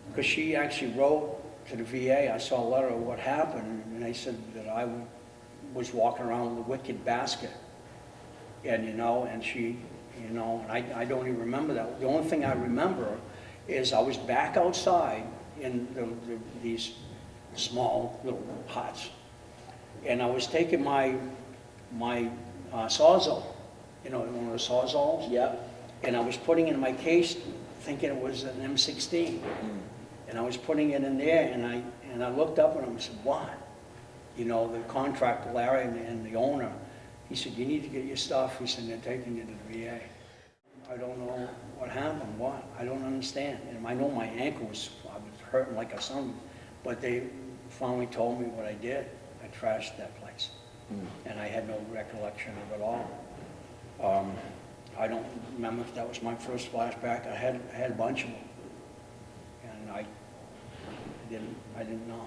because she actually wrote to the VA. I saw a letter of what happened, and they said that I would was walking around with a wicked basket. And, and she, and I don't even remember that. The only thing I remember is I was back outside in these small little huts. And I was taking my Sawzall, one of the Sawzalls. Yep. And I was putting it in my case thinking it was an M16. And I was putting it in there, and I looked up and I said, what? The contractor, Larry, and the owner, he said, you need to get your stuff. He said, they're taking you to the VA. I don't know what happened, what? I don't understand. And I know my ankle I was hurting like a son, but they finally told me what I did. I trashed that place. And I had no recollection of it all. I don't remember if that was my first flashback. I had a bunch of them. And I didn't know.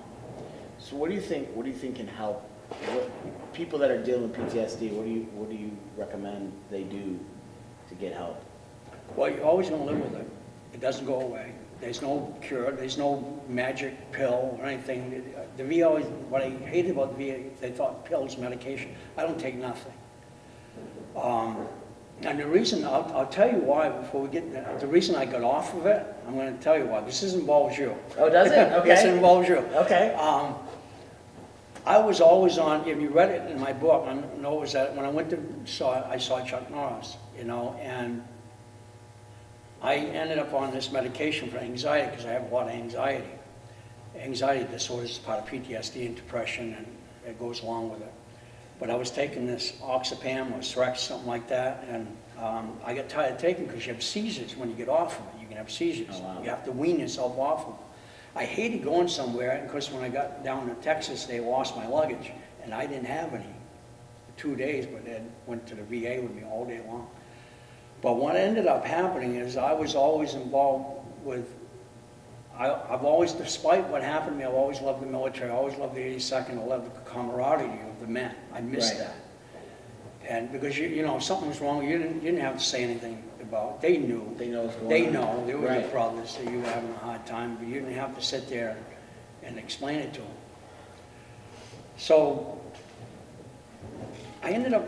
So what do you think can help people that are dealing with PTSD? What do you recommend they do to get help? Well, you're always going to live with it. It doesn't go away. There's no cure. There's no magic pill or anything. The VA always, what I hated about the VA, they thought pills, medication. I don't take nothing. And the reason, I'll tell you why before we get there. The reason I got off of it, I'm going to tell you why. This involves you. Oh, does it? Okay. Yes, it involves you. Okay. I was always on, if you read it in my book, I know it was that when I saw Chuck Norris, and I ended up on this medication for anxiety because I have a lot of anxiety. Anxiety disorders is part of PTSD and depression, and it goes along with it. But I was taking this oxapam or Srex, something like that, and I got tired of taking it because you have seizures when you get off of it. You can have seizures. Oh, wow. You have to wean yourself off of it. I hated going somewhere, and of course when I got down to Texas, they lost my luggage, and I didn't have any for 2 days, but they went to the VA with me all day long. But what ended up happening is I was always involved with, I've always, despite what happened to me, I've always loved the military. I always loved the 82nd. I loved the camaraderie of the men. I missed that. And because, if something was wrong, you didn't have to say anything about it. They knew. They know what's going on. They know. They were Right. your brothers that you were having a hard time, but you didn't have to sit there and explain it to them. So I ended up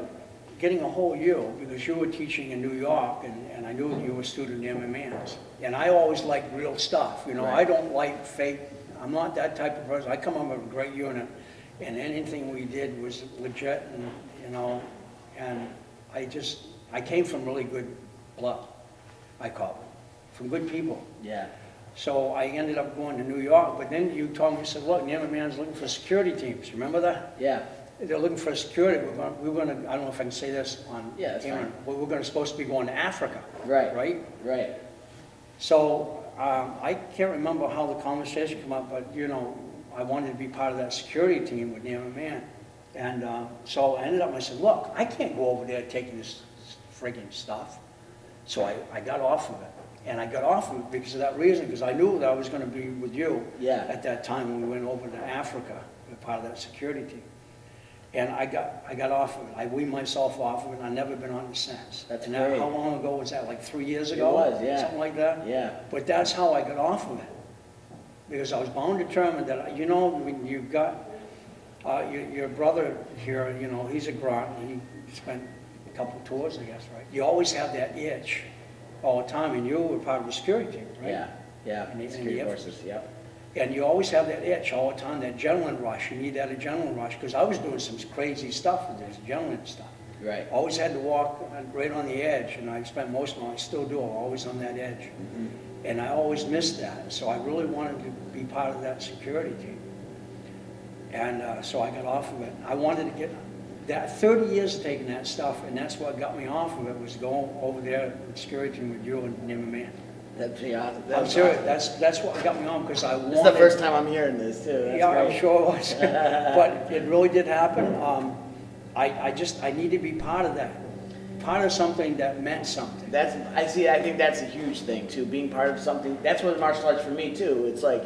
getting a whole year because you were teaching in New York, and I knew that you were a student in MMAs. And I always liked real stuff. Right. I don't like fake. I'm not that type of person. I come up with a great unit, and anything we did was legit, and I came from really good blood, I call it, from good people. Yeah. So I ended up going to New York, but then you told me, you said, look, MMA's looking for security teams. Remember that? Yeah. They're looking for security. We're going to, I don't know if I can say this on camera, but we're supposed to be going to Africa. Right. Right? Right. So I can't remember how the conversation came up, but I wanted to be part of that security team with the MMA. And so I ended up, I said, look, I can't go over there taking this friggin' stuff. So I got off of it. And I got off of it because of that reason, because I knew that I was going to be with you at that time when we went over to Africa, part of that security team. And I got off of it. I weaned myself off of it, and I've never been on it since. That's and great. How long ago was that? Like 3 years ago? It was, yeah. Something like that? Yeah. But that's how I got off of it. Because I was bound determined that, when you've got your brother here, he's a grunt, and he spent a couple of tours, I guess, right? You always have that itch all the time, and you were part of the security team, right? Yeah. Yeah. And Security forces. Yep. and you always have that itch all the time, that adrenaline rush. You need that adrenaline rush, because I was doing some crazy stuff with this adrenaline stuff. Right. Always had to walk right on the edge, and I spent most of my, I still do, I'm always on that edge. Mm-hmm. And I always missed that, so I really wanted to be part of that security team. And so I got off of it. I wanted to get, that 30 years of taking that stuff, and that's what got me off of it, was going over there with security team with you and MMA. That'd be awesome. I'm serious, that's what got me on, because I wanted... This is the first time I'm hearing this, too. That's yeah, great. I'm sure it was. But it really did happen. I need to be part of that. Part of something that meant something. I think that's a huge thing, too. Being part of something. That's what martial arts for me, too. It's like,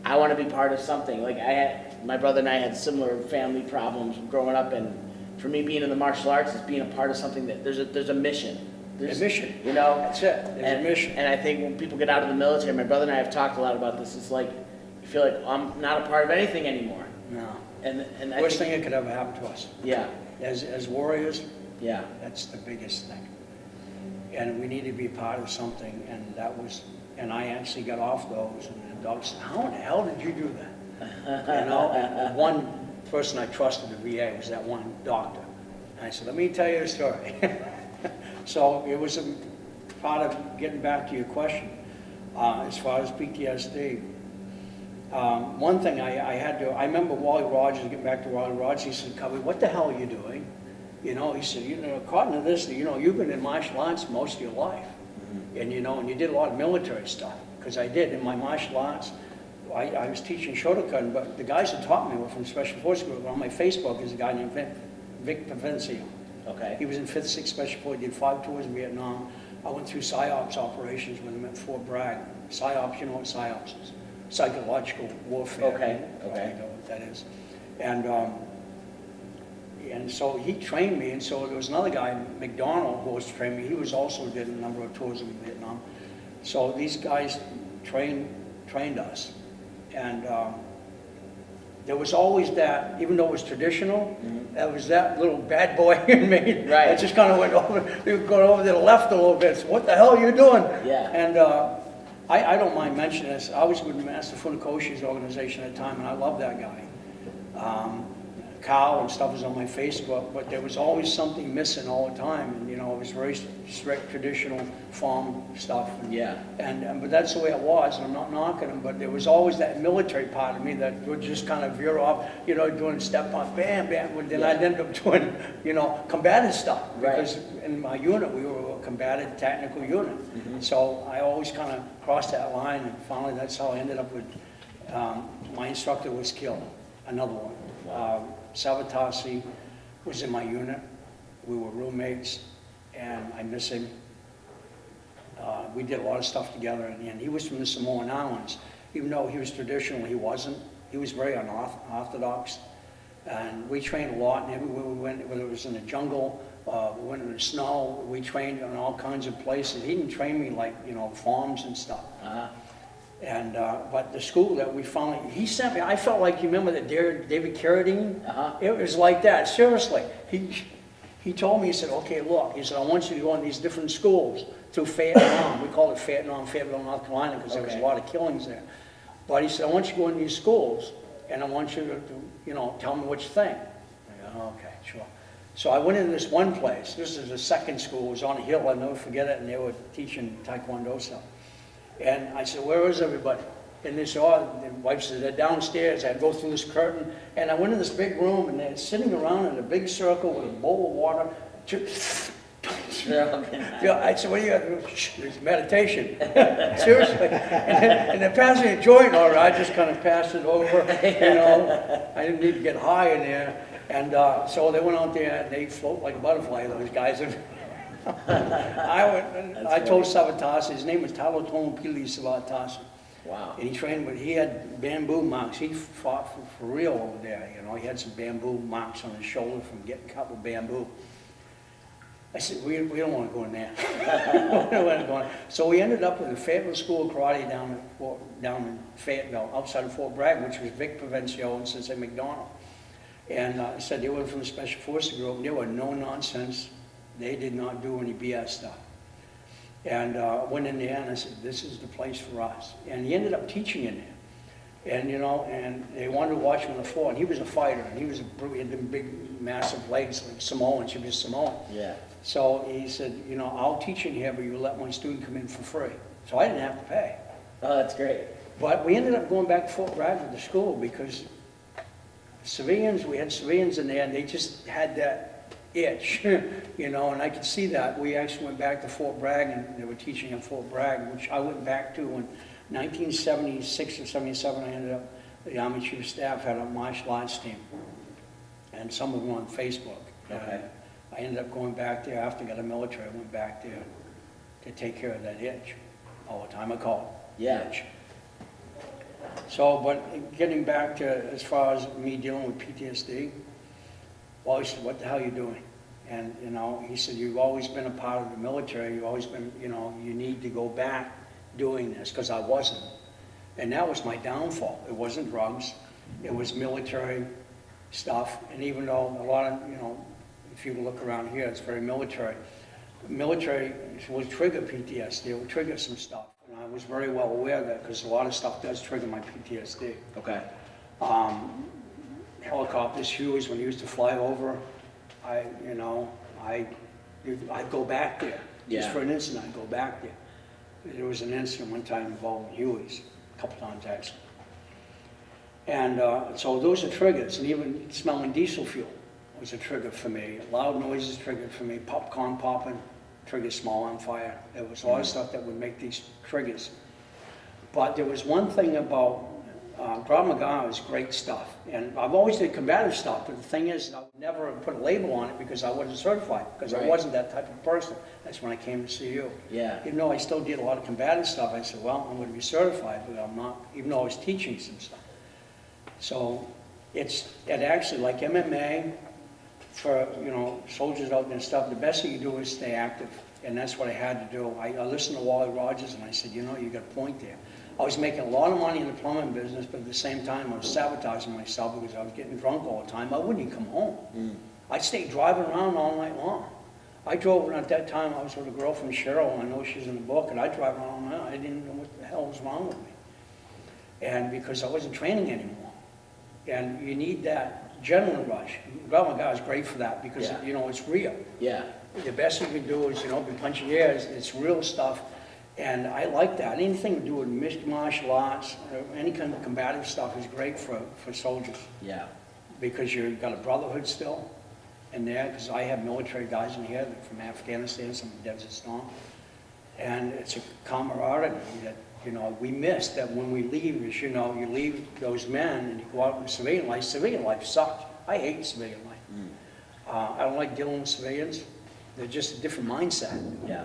I want to be part of something. Like, my brother and I had similar family problems growing up, and for me, being in the martial arts is being a part of something that there's a mission. There's a mission. That's it. There's a mission. And I think when people get out of the military, my brother and I have talked a lot about this, it's like, you feel like I'm not a part of anything anymore. No. And I Worst think, thing that could ever happen to us. yeah, As warriors, yeah, that's the biggest thing. And we need to be part of something, and that was, and I actually got off those, and the dog said, how in the hell did you do that? And one person I trusted at VA was that one doctor. And I said, let me tell you a story. So it was a part of getting back to your question. As far as PTSD, one thing I remember Wally Rogers, getting back to Wally Rogers, he said, Cubby, what the hell are you doing? He said, according to this, you've been in martial arts most of your life. And, and you did a lot of military stuff. Because I did, in my martial arts, I was teaching Shotokan, but the guys who taught me were from Special Forces Group. On my Facebook is a guy named Vic Provencio. okay, He was in 5th, 6th Special Forces, did 5 tours in Vietnam. I went through PSYOPs operations with him at Fort Bragg. PSYOPs, you know what PSYOPs is? Psychological warfare. Okay. You know what that is. And so he trained me, and so there was another guy, McDonald, who was training me. He was also did a number of tours in Vietnam. So these guys trained us. And there was always that, even though it was traditional, there was that little bad boy in me. Right. I just kind of went over, going over to the left a little bit. So what the hell are you doing? Yeah. And I don't mind mentioning this. I was with Master Funakoshi's organization at the time, and I love that guy. Kyle and stuff was on my Facebook, but there was always something missing all the time. And, it was very strict, traditional farm stuff. yeah, But that's the way it was, and I'm not knocking them, but there was always that military part of me that would just kind of veer off, doing step on, bam, bam, and then I'd end up doing, combative stuff. Right. Because in my unit, we were a combative technical unit. So I always kind of crossed that line, and finally that's how I ended up with, my instructor was killed, another one. Savatasi was in my unit. We were roommates, and I miss him. We did a lot of stuff together, and he was from the Samoan Islands. Even though he was traditional, he wasn't. He was very unorthodox. And we trained a lot, and everywhere we went, whether it was in the jungle, we went in the snow, we trained in all kinds of places. He didn't train me like, farms and stuff. And, but the school that we finally, he sent me, I felt like, you remember that David Carradine? It was like that, seriously. He told me, he said, okay, look, he said, I want you to go in these different schools through Fayetteville. We called it Fayetteville, North Carolina, because there was a lot of killings there. But he said, I want you to go in these schools, and I want you to, tell me what you think. I go, okay, sure. So I went into this one place. This is the second school. It was on a hill, I'll never forget it, and they were teaching Taekwondo stuff. And I said, where is everybody? And they said, the wife said, they're downstairs. I'd go through this curtain, and I went in this big room, and they're sitting around in a big circle with a bowl of water. I said, what do you got to do? It's meditation. Seriously. And they're passing a joint over. I just kind of passed it over, I didn't need to get high in there. And so they went out there, and they float like a butterfly, those guys. I told Savatasi, his name was Talotomo Pili Savatasi. wow, And he trained he had bamboo marks. He fought for real over there, He had some bamboo marks on his shoulder from getting cut with bamboo. I said, we don't want to go in there. We don't want to go in. So we ended up with the Fayetteville School of Karate down in Fayetteville, outside of Fort Bragg, which was Vic Provencio and Sensei McDonald. And I said they were from the Special Forces Group. They were no nonsense. They did not do any BS stuff. And I went in there and I said, this is the place for us. And he ended up teaching in there. And, and they wanted to watch him on the floor. And he was a fighter. And he had them big, massive legs like Samoan. She was Samoan. yeah, So he said, I'll teach in here, but you let my student come in for free. So I didn't have to pay. oh, that's great. But we ended up going back to Fort Bragg with the school because we had civilians in there, and they just had that itch, and I could see that. We actually went back to Fort Bragg, and they were teaching at Fort Bragg, which I went back to in 1976 or 77. I ended up, the Army Chief of Staff had a martial arts team, and some of them on Facebook. Okay. I ended up going back there after I got out of the military. I went back there to take care of that itch all the time. I call it itch. So, but getting back to as far as me dealing with PTSD, well, he said, what the hell are you doing? And, he said, you've always been a part of the military. You've always been, you need to go back doing this, because I wasn't. And that was my downfall. It wasn't drugs. It was military stuff. And even though a lot of, if you look around here, it's very military. Military will trigger PTSD, it will trigger some stuff. And I was very well aware of that because a lot of stuff does trigger my PTSD. Okay. Helicopters, Hueys, when I used to fly over, I'd go back there. Just Yeah. for an incident, I'd go back there. There was an incident one time involving Hueys, a couple times actually. And so those are triggers, and even smelling diesel fuel was a trigger for me. Loud noises triggered for me, popcorn popping, triggered small on fire. There was a lot of stuff that would make these triggers. But there was one thing about Krav Maga is great stuff. And I've always did combative stuff, but the thing is, I would never put a label on it because I wasn't certified, because I Right. wasn't that type of person. That's when I came to see you. Yeah. Even though I still did a lot of combative stuff, I said, well, I'm going to be certified, but I'm not, even though I was teaching some stuff. So it actually, like MMA, for, soldiers out there and stuff, the best thing you do is stay active. And that's what I had to do. I listened to Wally Rogers and I said, you got a point there. I was making a lot of money in the plumbing business, but at the same time, I was sabotaging myself because I was getting drunk all the time. I wouldn't even come home. I'd stay driving around all night long. I drove, at that time, I was with a girl from Cheryl, and I know she's in the book, and I drive around all night. I didn't know what the hell was wrong with me. And because I wasn't training anymore. And you need that adrenaline rush. Krav Maga is great for that because, Yeah. it's real. Yeah. The best you can do is, be punching ears, it's real stuff. And I like that. Anything to do with mixed martial arts, any kind of combative stuff is great for soldiers. Yeah. Because you've got a brotherhood still in there, because I have military guys in here that from Afghanistan, some from Desert Storm. And it's a camaraderie that, we miss, that when we leave, as you know, you leave those men and you go out in civilian life. Civilian life sucks. I hate civilian life. I don't like dealing with civilians. They're just a different mindset. Yeah.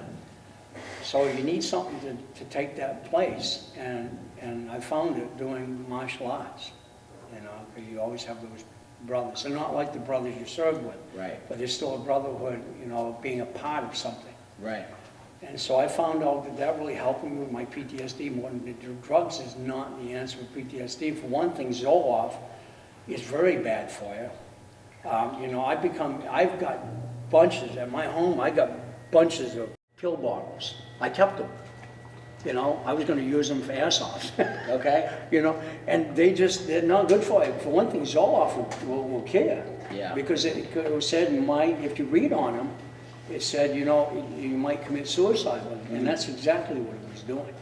So you need something to take that place, and I found it doing martial arts, because you always have those brothers. They're not like the brothers you served with, Right. but there's still a brotherhood, being a part of something. Right. And so I found out that really helped me with my PTSD more than the drugs is not the answer with PTSD. For one thing, Zoloft is very bad for you. I've got bunches at my home, I got bunches of pill bottles. I kept them. I was going to use them for airsoft. Okay. And they're not good for you. For one thing, Zoloft will kill you. Yeah. Because it was said if you read on them, it said, you might commit suicide with them. And that's exactly what it was doing.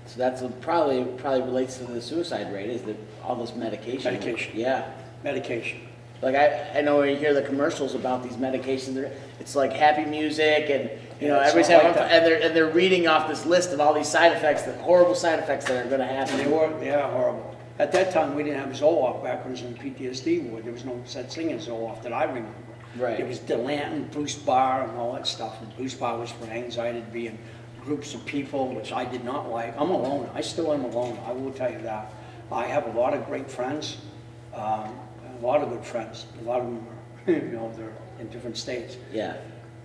So that's probably relates to the suicide rate, is that all this medication. Medication. Yeah. Medication. Like I know when you hear the commercials about these medications, it's like happy music and everybody's not having like fun, and they're reading off this list of all these side effects, the horrible side effects that are going to happen. They are horrible. At that time, we didn't have Zoloft back when it was in PTSD ward. There was no such thing as Zoloft that I remember. Right. It was Delanton, Bruce Barr, and all that stuff. And Bruce Barr was for anxiety to be in groups of people, which I did not like. I'm alone. I still am alone. I will tell you that. I have a lot of great friends, a lot of good friends. A lot of them are, they're in different states. Yeah.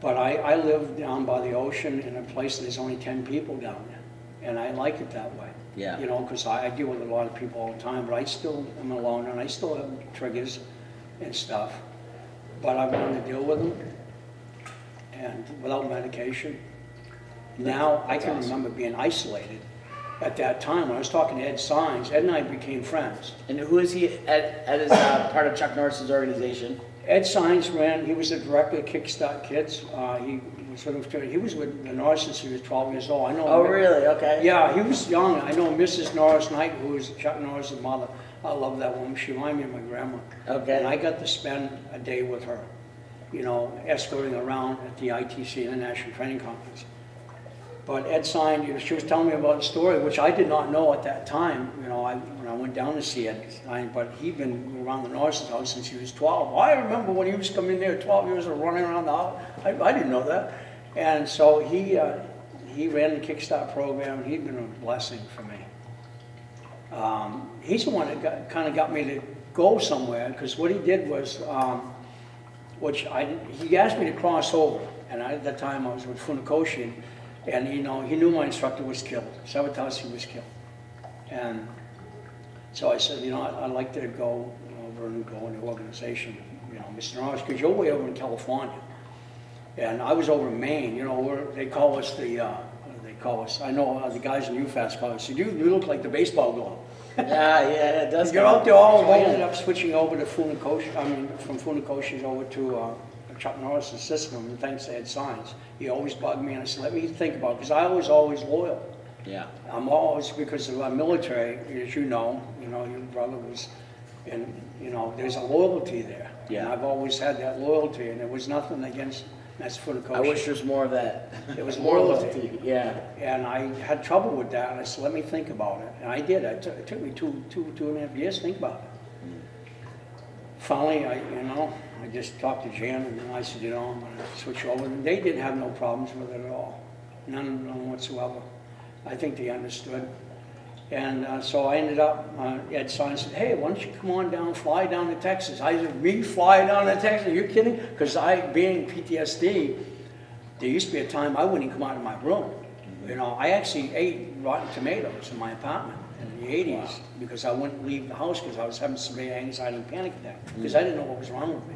But I live down by the ocean in a place there's only 10 people down there. And I like it that way. Yeah. Because I deal with a lot of people all the time, but I still am alone and I still have triggers and stuff. But I've learned to deal with them and without medication. Now I can remember being isolated at that time. When I was talking to Ed Sines, Ed and I became friends. And who is he? Ed is part of Chuck Norris's organization. Ed Sines he was the director of Kickstart Kids. He was with the Norris since he was 12 years old. I know. Oh, really? Okay. Yeah, he was young. I know Mrs. Norris Knight, who was Chuck Norris' mother. I love that woman. She reminded me of my grandma. Okay. And I got to spend a day with her, escorting around at the ITC, International Training Conference. But Ed Sines, she was telling me about a story, which I did not know at that time, when I went down to see Ed Sines, but he'd been around the Norris' house since he was 12. I remember when he was coming in there at 12 years old, running around the house. I didn't know that. And so he ran the Kickstart program. He'd been a blessing for me. He's the one that kind of got me to go somewhere, because what he did was, he asked me to cross over, and at that time I was with Funakoshi, and he knew my instructor was killed, Sabatasi was killed. And so I said, I'd like to go over over and go in the organization, you know, Mr. Norris, because you're way over in California. And I was over in Maine, you know, where they call us the, what do they call us? I know the guys in UFAS call us, you look like the baseball glove. Yeah, it does. You're out there all the way. I ended up switching over to from Funakoshi over to Chuck Norris's system, and thanks to Ed Sines. He always bugged me, and I said, let me think about it, because I was always loyal. Yeah. I'm always, because of our military, as you know, your brother was, and, you know, there's a loyalty there. Yeah. And I've always had that loyalty, and there was nothing against, that's Funakoshi. I wish there's more of that. There was more loyalty. Yeah. And I had trouble with that, and I said, let me think about it. And I did. It took me two and a half years to think about it. Finally, I just talked to Jan, and I said, I'm going to switch over. And they didn't have no problems with it at all. None whatsoever. I think they understood. And so I ended up, Ed Sines said, hey, why don't you come on down, fly down to Texas? I said, me fly down to Texas? Are you kidding? Because being PTSD, there used to be a time I wouldn't even come out of my room. You know, I actually ate rotten tomatoes in my apartment in the 80s. Wow. Because I wouldn't leave the house because I was having severe anxiety and panic attack because I didn't know what was wrong with me.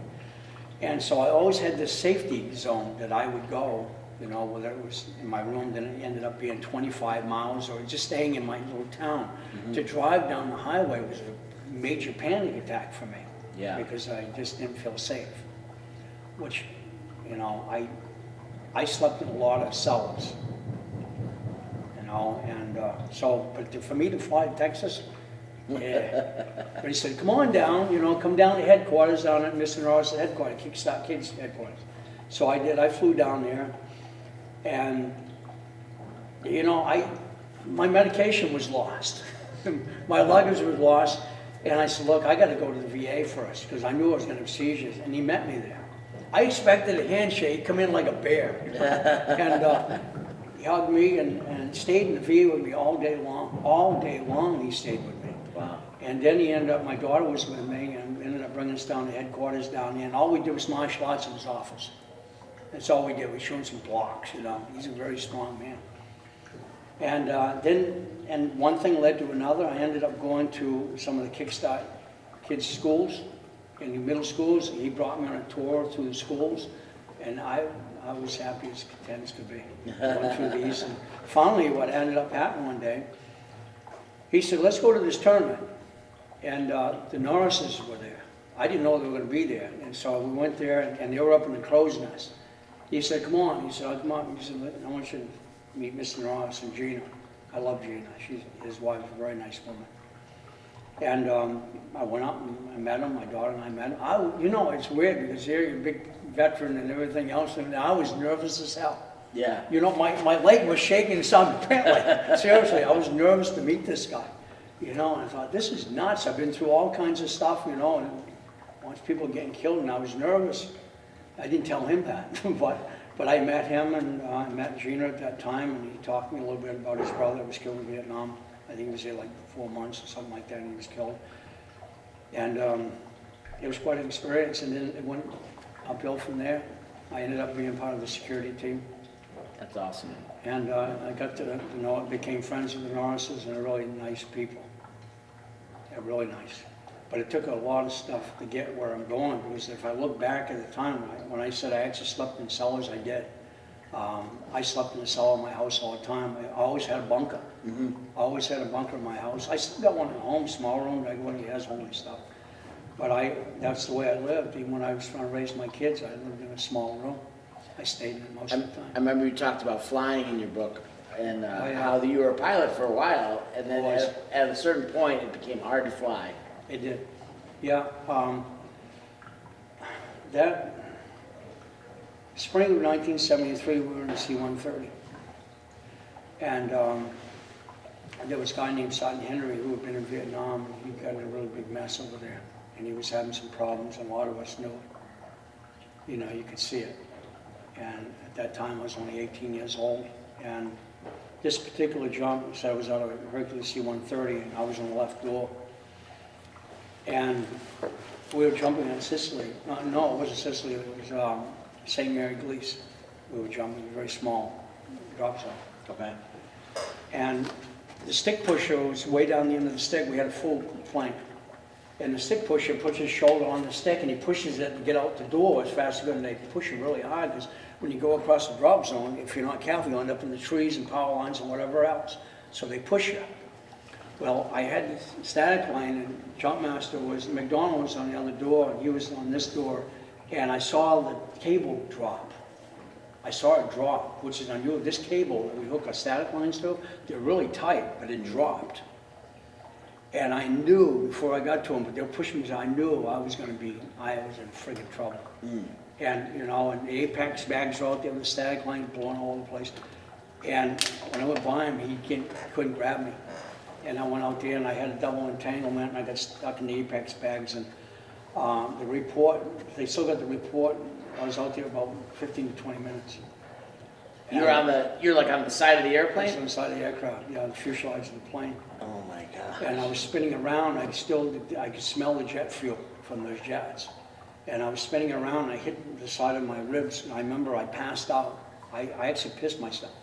And so I always had this safety zone that I would go, whether it was in my room, then it ended up being 25 miles or just staying in my little town. To drive down the highway was a major panic attack for me. Yeah. Because I just didn't feel safe. Which, I slept in a lot of cellars. But for me to fly to Texas, yeah. But he said, come on down, come down to headquarters down at Mr. Norris headquarters, Kickstart Kids headquarters. So I did, I flew down there, and, my medication was lost. My luggage was lost, and I said, look, I gotta go to the VA first, because I knew I was gonna have seizures, and he met me there. I expected a handshake, come in like a bear. And he hugged me and stayed in the VA with me all day long. All day long he stayed with me. Wow. And then he ended up, my daughter was with me, and ended up bringing us down to headquarters down there, and all we did was martial arts in his office. That's all we did. We showed him some blocks, He's a very strong man. And one thing led to another. I ended up going to some of the Kickstart Kids schools, in the middle schools. He brought me on a tour through the schools, and I was happy as content as could be going through these. And finally, what ended up happening one day, he said, let's go to this tournament. And the Norrises were there. I didn't know they were going to be there. And so we went there, and they were up in the crow's nest. He said, come on. He said, I'll come on. He said, I want you to meet Mr. Norris and Gina. I love Gina. She's his wife, a very nice woman. And I went up and I met him, my daughter and I met him. It's weird because you're a big veteran and everything else, and I was nervous as hell. Yeah. My leg was shaking apparently. Seriously, I was nervous to meet this guy. And I thought, this is nuts. I've been through all kinds of stuff, and watched people getting killed, and I was nervous. I didn't tell him that, but I met him, and I met Gina at that time, and he talked to me a little bit about his brother that was killed in Vietnam. I think he was there like 4 months or something like that, and he was killed. And it was quite an experience, and then it went uphill from there. I ended up being part of the security team. That's awesome. And I got to became friends with the Norrises, and they're really nice people. They're really nice. But it took a lot of stuff to get where I'm going, because if I look back at the time, when I said I actually slept in cellars, I did. I slept in the cellar of my house all the time. I always had a bunker. I always had a bunker in my house. I still got one at home, small room, everybody has home and stuff. But that's the way I lived. Even when I was trying to raise my kids, I lived in a small room. I stayed in it most of the time. I remember you talked about flying in your book, and how you were a pilot for a while, and then at a certain point it became hard to fly. It did. Yeah. That spring of 1973, we were in the C-130. And there was a guy named Sergeant Henry who had been in Vietnam, and he got in a really big mess over there. And he was having some problems, and a lot of us knew it. You could see it. And at that time, I was only 18 years old. And this particular jump, so I was out of a regular C-130, and I was on the left door. And we were jumping in Sicily. No, it wasn't Sicily. It was St. Mary Glees. We were jumping a very small drop zone. Okay. And the stick pusher was way down the end of the stick. We had a full plank. And the stick pusher puts his shoulder on the stick and he pushes it to get out the door as fast as he can. And they push it really hard because when you go across the drop zone, if you're not careful, you end up in the trees and power lines and whatever else. So they push you. Well, I had this static line, and Jumpmaster was, McDonald was on the other door, and he was on this door, and I saw the cable drop. I saw it drop, which is unusual. This cable that we hook our static lines to, they're really tight, but it dropped. And I knew before I got to him, but they were pushing me, I knew I was in friggin' trouble. And, you know, and the Apex bags were out there with the static line blowing all over the place. And when I went by him, he couldn't grab me. And I went out there and I had a double entanglement and I got stuck in the Apex bags. And the report, they still got the report. I was out there about 15 to 20 minutes. You're like on the side of the I was airplane? on the side of the aircraft, yeah, the fuselage of the plane. Oh my God. And I was spinning around, I could smell the jet fuel from those jets. And I was spinning around and I hit the side of my ribs. And I remember I passed out. I actually pissed myself.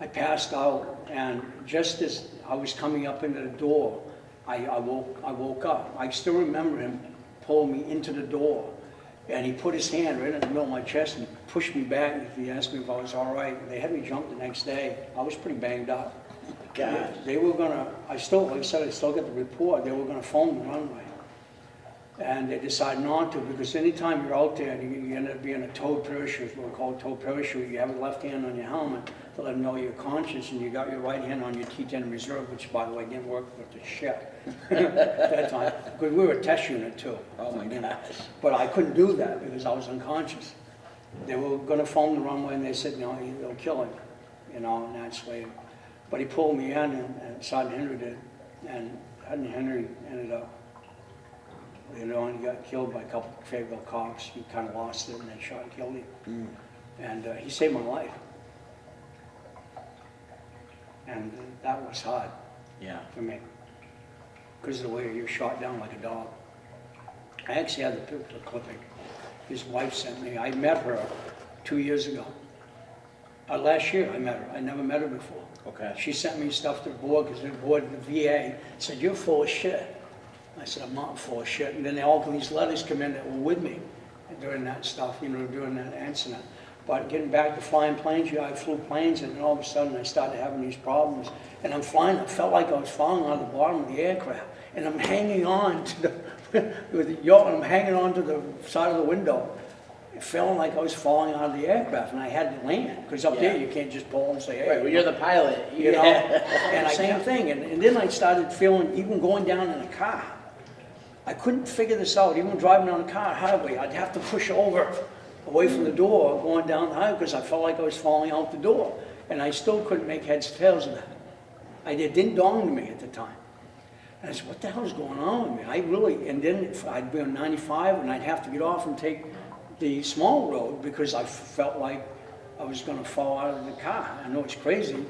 I passed out, and just as I was coming up into the door, I woke up. I still remember him pulling me into the door, and he put his hand right in the middle of my chest and pushed me back. He asked me if I was all right. They had me jump the next day. I was pretty banged up. God. They were gonna, like I still got the report, they were gonna phone the runway. And they decided not to, because anytime you're out there and you end up being a towed parachute, what we call a towed parachute, you have a left hand on your helmet to let them know you're conscious, and you got your right hand on your T-10 reserve, which by the way didn't work with the ship at that time, because we were a test unit too. Oh my gosh. But I couldn't do that because I was unconscious. They were gonna phone the runway and they said, no, they'll kill him, you know, and that's the way. But he pulled me in, and Sergeant Henry did, and Sergeant Henry ended up, you know, and he got killed by a couple of Fayetteville cops. He kind of lost it and they shot and killed him. And he saved my life. And that was hard for me, because of the way you're shot down like a dog. I actually had the picture clipping his wife sent me. I met her 2 years ago. Last year I met her. I never met her before. Okay. She sent me stuff to the board, because the board, the VA, said, you're full of shit. I said, I'm not full of shit. And then all these letters come in that were with me during that stuff, you know, during that incident. But getting back to flying planes, I flew planes, and then all of a sudden I started having these problems. And I'm flying, I felt like I was falling out of the bottom of the aircraft. And I'm hanging on to I'm hanging on to the side of the window. It felt like I was falling out of the aircraft, and I had to land, because up there you can't just pull and say, hey. Right, well, you're the pilot. You know, and same thing. And then I started feeling, even going down in a car, I couldn't figure this out. Even driving on a car highway, I'd have to push over away from the door going down the highway, because I felt like I was falling out the door. And I still couldn't make heads or tails of that. It didn't dawn on me at the time. And I said, what the hell is going on with me? And then I'd be on 95 and I'd have to get off and take the small road, because I felt like I was going to fall out of the car. I know it's crazy.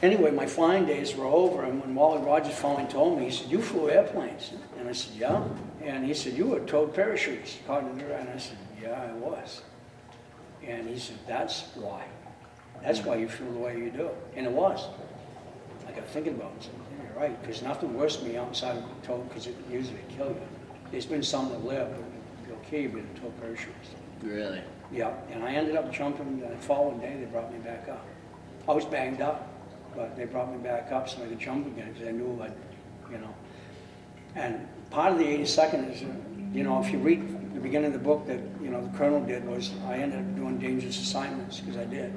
Anyway, my flying days were over, and when Wally Rogers finally told me, he said, you flew airplanes? And I said, yeah. And he said, you were towed parachutes, according to her. And I said, yeah, I was. And he said, that's why. That's why you feel the way you do. And it was. I got thinking about it and said, yeah, you're right, because nothing worse than me outside of the tow, because it can usually kill you. There's been some that live, but it'll kill you with the tow parachutes. Really? Yeah, and I ended up jumping the following day. They brought me back up. I was banged up, but they brought me back up so I could jump again, because I knew I'd, you know. And part of the 82nd is, you know, if you read the beginning of the book that, you know, the colonel did, was I ended up doing dangerous assignments, because I did.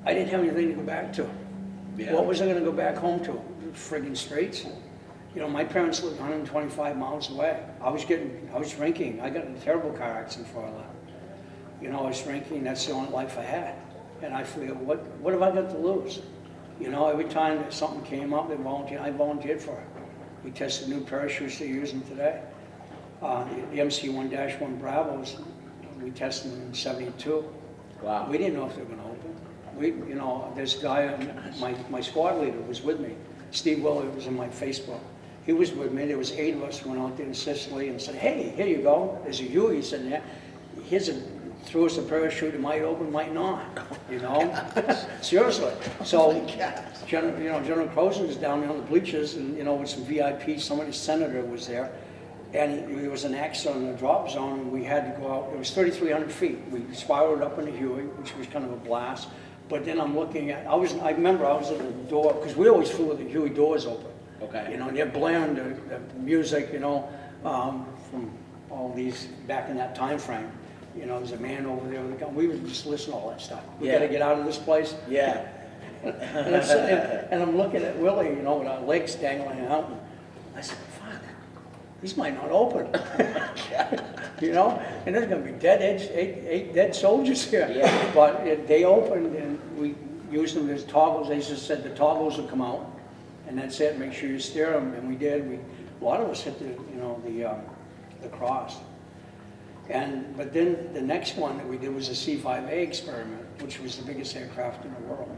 I didn't have anything to go back to. Yeah. What was I going to go back home to? Friggin' streets. You know, my parents lived 125 miles away. I was drinking. I got in a terrible car accident before I left. You know, I was drinking. That's the only life I had. And I figured, what have I got to lose? You know, every time that something came up, I volunteered for it. We tested new parachutes they're using today. The MC-1-1 Bravos, we tested them in '72. Wow. We didn't know if they were going to open. You know, this guy, my squad leader was with me. Steve Willard was in my Facebook. He was with me. There was 8 of us who went out there in Sicily and said, hey, here you go. Is it you? He said, yeah. Here's a threw us a parachute, it might open, might not, you know? Seriously. So, General Croson was down there on the bleachers and, with some VIPs, somebody, senator was there. And there was an accident in the drop zone, and we had to go out. It was 3,300 feet. We spiraled up into Huey, which was kind of a blast. But then I'm looking at, I remember I was at the door, because we always flew with the Huey doors open. Okay. And they're blaring the music, from all these, back in that time frame. There's a man over there with a gun. We would just listen to all that stuff. We got to get out of this place. Yeah. And I'm sitting there, and I'm looking at Willie, with our legs dangling out. And I said, fuck, these might not open. And there's going to be eight dead soldiers here. Yeah. But they opened, and we used them as toggles. They just said the toggles would come out, and that's it. Make sure you steer them, and we did. A lot of us hit the cross. But then the next one that we did was a C-5A experiment, which was the biggest aircraft in the world.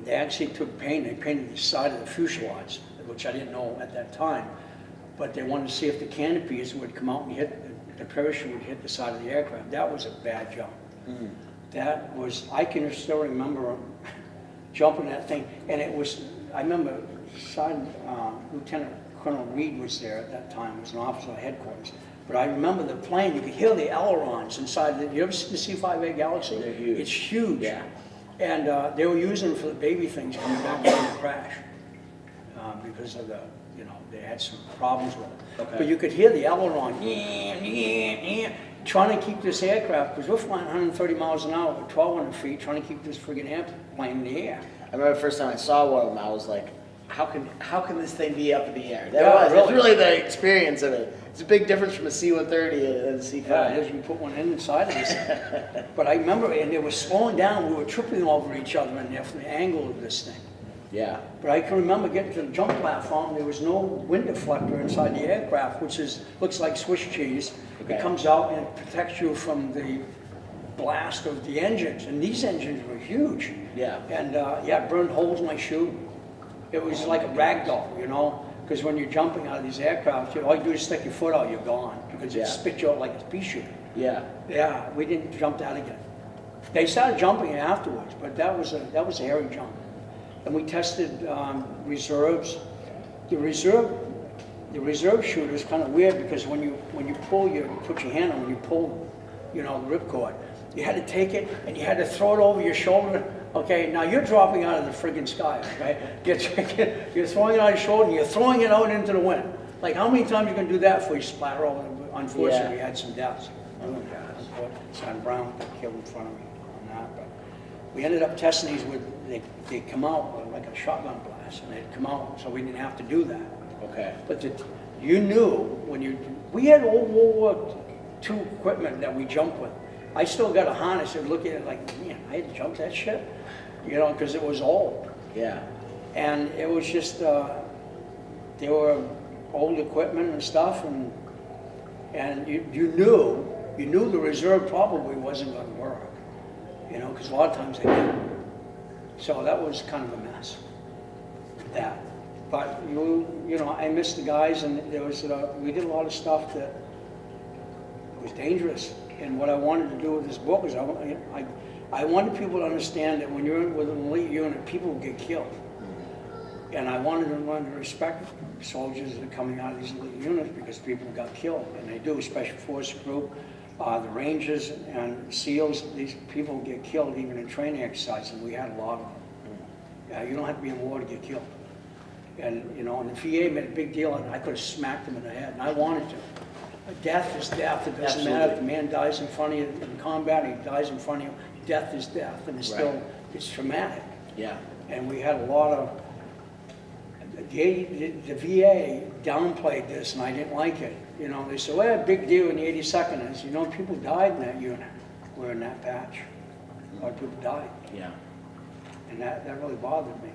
They actually took paint. They painted the side of the fuselage, which I didn't know at that time. But they wanted to see if the canopies would come out and hit, the parachute would hit the side of the aircraft. That was a bad jump. Mm-hmm. I can still remember jumping that thing. And I remember Lieutenant Colonel Reed was there at that time, was an officer of headquarters. But I remember the plane, you could hear the ailerons inside. You ever see the C-5A Galaxy? They're huge. It's huge. Yeah. And they were using them for the baby things coming back from the crash because of they had some problems with it. Okay. But you could hear the aileron trying to keep this aircraft, because we're flying 130 miles an hour at 1,200 feet, trying to keep this friggin' airplane in the air. I remember the first time I saw one of them, I was like, how can this thing be up in the air? It's really the experience of it. It's a big difference from a C-130 and a C-5. Yeah, it is. We put one inside of this. But I remember, and they were slowing down. We were tripping over each other in there from the angle of this thing. Yeah. But I can remember getting to the jump platform. There was no wind deflector inside the aircraft, which looks like Swiss cheese. Okay. It comes out and protects you from the blast of the engines. And these engines were huge. Yeah. And it burned holes in my shoe. It was like a rag doll, because when you're jumping out of these aircraft, all you do is stick your foot out, you're gone, because it spits you out like a pea shooter. Yeah. Yeah, we didn't jump that again. They started jumping afterwards, but that was a hairy jump. And we tested reserves. The reserve shooter is kind of weird, because when you put your hand on, when you pull, the ripcord, you had to take it and you had to throw it over your shoulder. Okay, now you're dropping out of the friggin' sky, okay? You're throwing it on your shoulder and you're throwing it out into the wind. Like, how many times are you going to do that before you splatter over? Unfortunately, we had some deaths. Oh, God. Son Brown got killed in front of me on that. But we ended up testing these they come out like a shotgun blast, and they'd come out, so we didn't have to do that. Okay. But you knew we had old World War II equipment that we jumped with. I still got a harness and look at it like, man, I had to jump that shit, because it was old. Yeah. And it was just, they were old equipment and stuff, and you knew the reserve probably wasn't going to work, because a lot of times they didn't. So that was kind of a mess. But I missed the guys, and we did a lot of stuff that was dangerous. And what I wanted to do with this book is I wanted people to understand that when you're with an elite unit, people get killed. And I wanted them to learn to respect soldiers that are coming out of these elite units, because people got killed, and they do. Special Forces Group, the Rangers and SEALs, these people get killed even in training exercises, and we had a lot of them. You don't have to be in war to get killed. And the VA made a big deal, and I could have smacked them in the head, and I wanted to. Death is death. It doesn't matter if the man dies in front of you in combat, he dies in front of you. Death is death, and it's traumatic. Yeah. And we had a lot of, the VA downplayed this, and I didn't like it. They said, well, big deal in the 82nd. And people died in that unit. We're in that patch. A lot of people died. Yeah. And that really bothered me.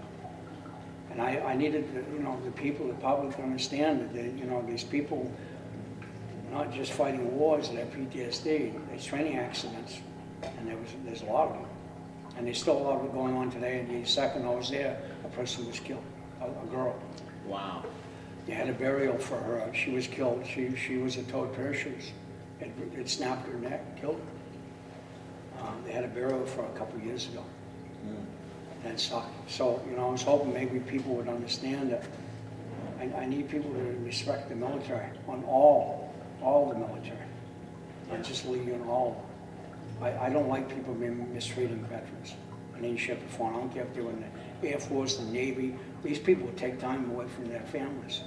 And I needed, the people, the public to understand that, these people, not just fighting wars, they have PTSD, there's training accidents, and there's a lot of them. And there's still a lot of it going on today. In the 82nd, I was there, a person was killed, a girl. Wow. They had a burial for her. She was killed. She was a towed parachutist. It snapped her neck, killed her. They had a burial for a couple of years ago. Mm. And it sucked. So, you know, I was hoping maybe people would understand that I need people to respect the military, on all the military, not just Legion, all. I don't like people being mistreating veterans. I didn't ship before. I don't care if they're in the Air Force, the Navy. These people take time away from their families.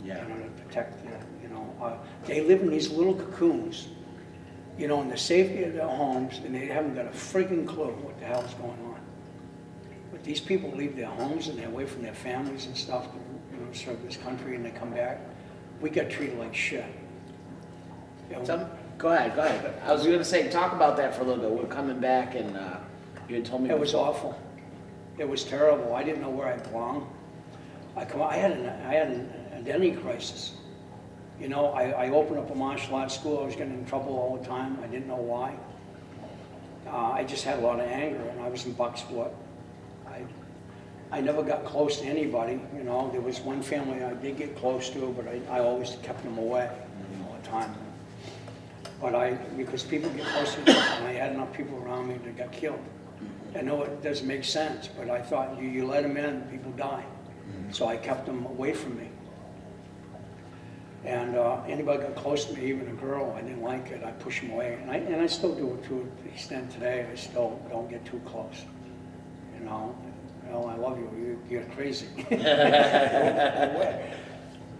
Yeah. You know, to protect their, you know, they live in these little cocoons, you know, in the safety of their homes, and they haven't got a freaking clue what the hell's going on. But these people leave their homes and they're away from their families and stuff to, you know, serve this country, and they come back. We get treated like shit. You know, Go ahead. I was going to say, talk about that for a little bit. We're coming back, and you had told me. it was awful. It was terrible. I didn't know where I belonged. I had an identity crisis. You know, I opened up a martial arts school. I was getting in trouble all the time. I didn't know why. I just had a lot of anger, and I was in Bucksport. I never got close to anybody. You know, there was one family I did get close to, but I always kept them away all the time. But because people get close to me, and I had enough people around me that got killed. I know it doesn't make sense, but I thought you let them in, people die. So I kept them away from me. And anybody got close to me, even a girl, I didn't like it, I pushed them away. And I still do it to an extent today. I still don't get too close. You know, I love you, you're crazy.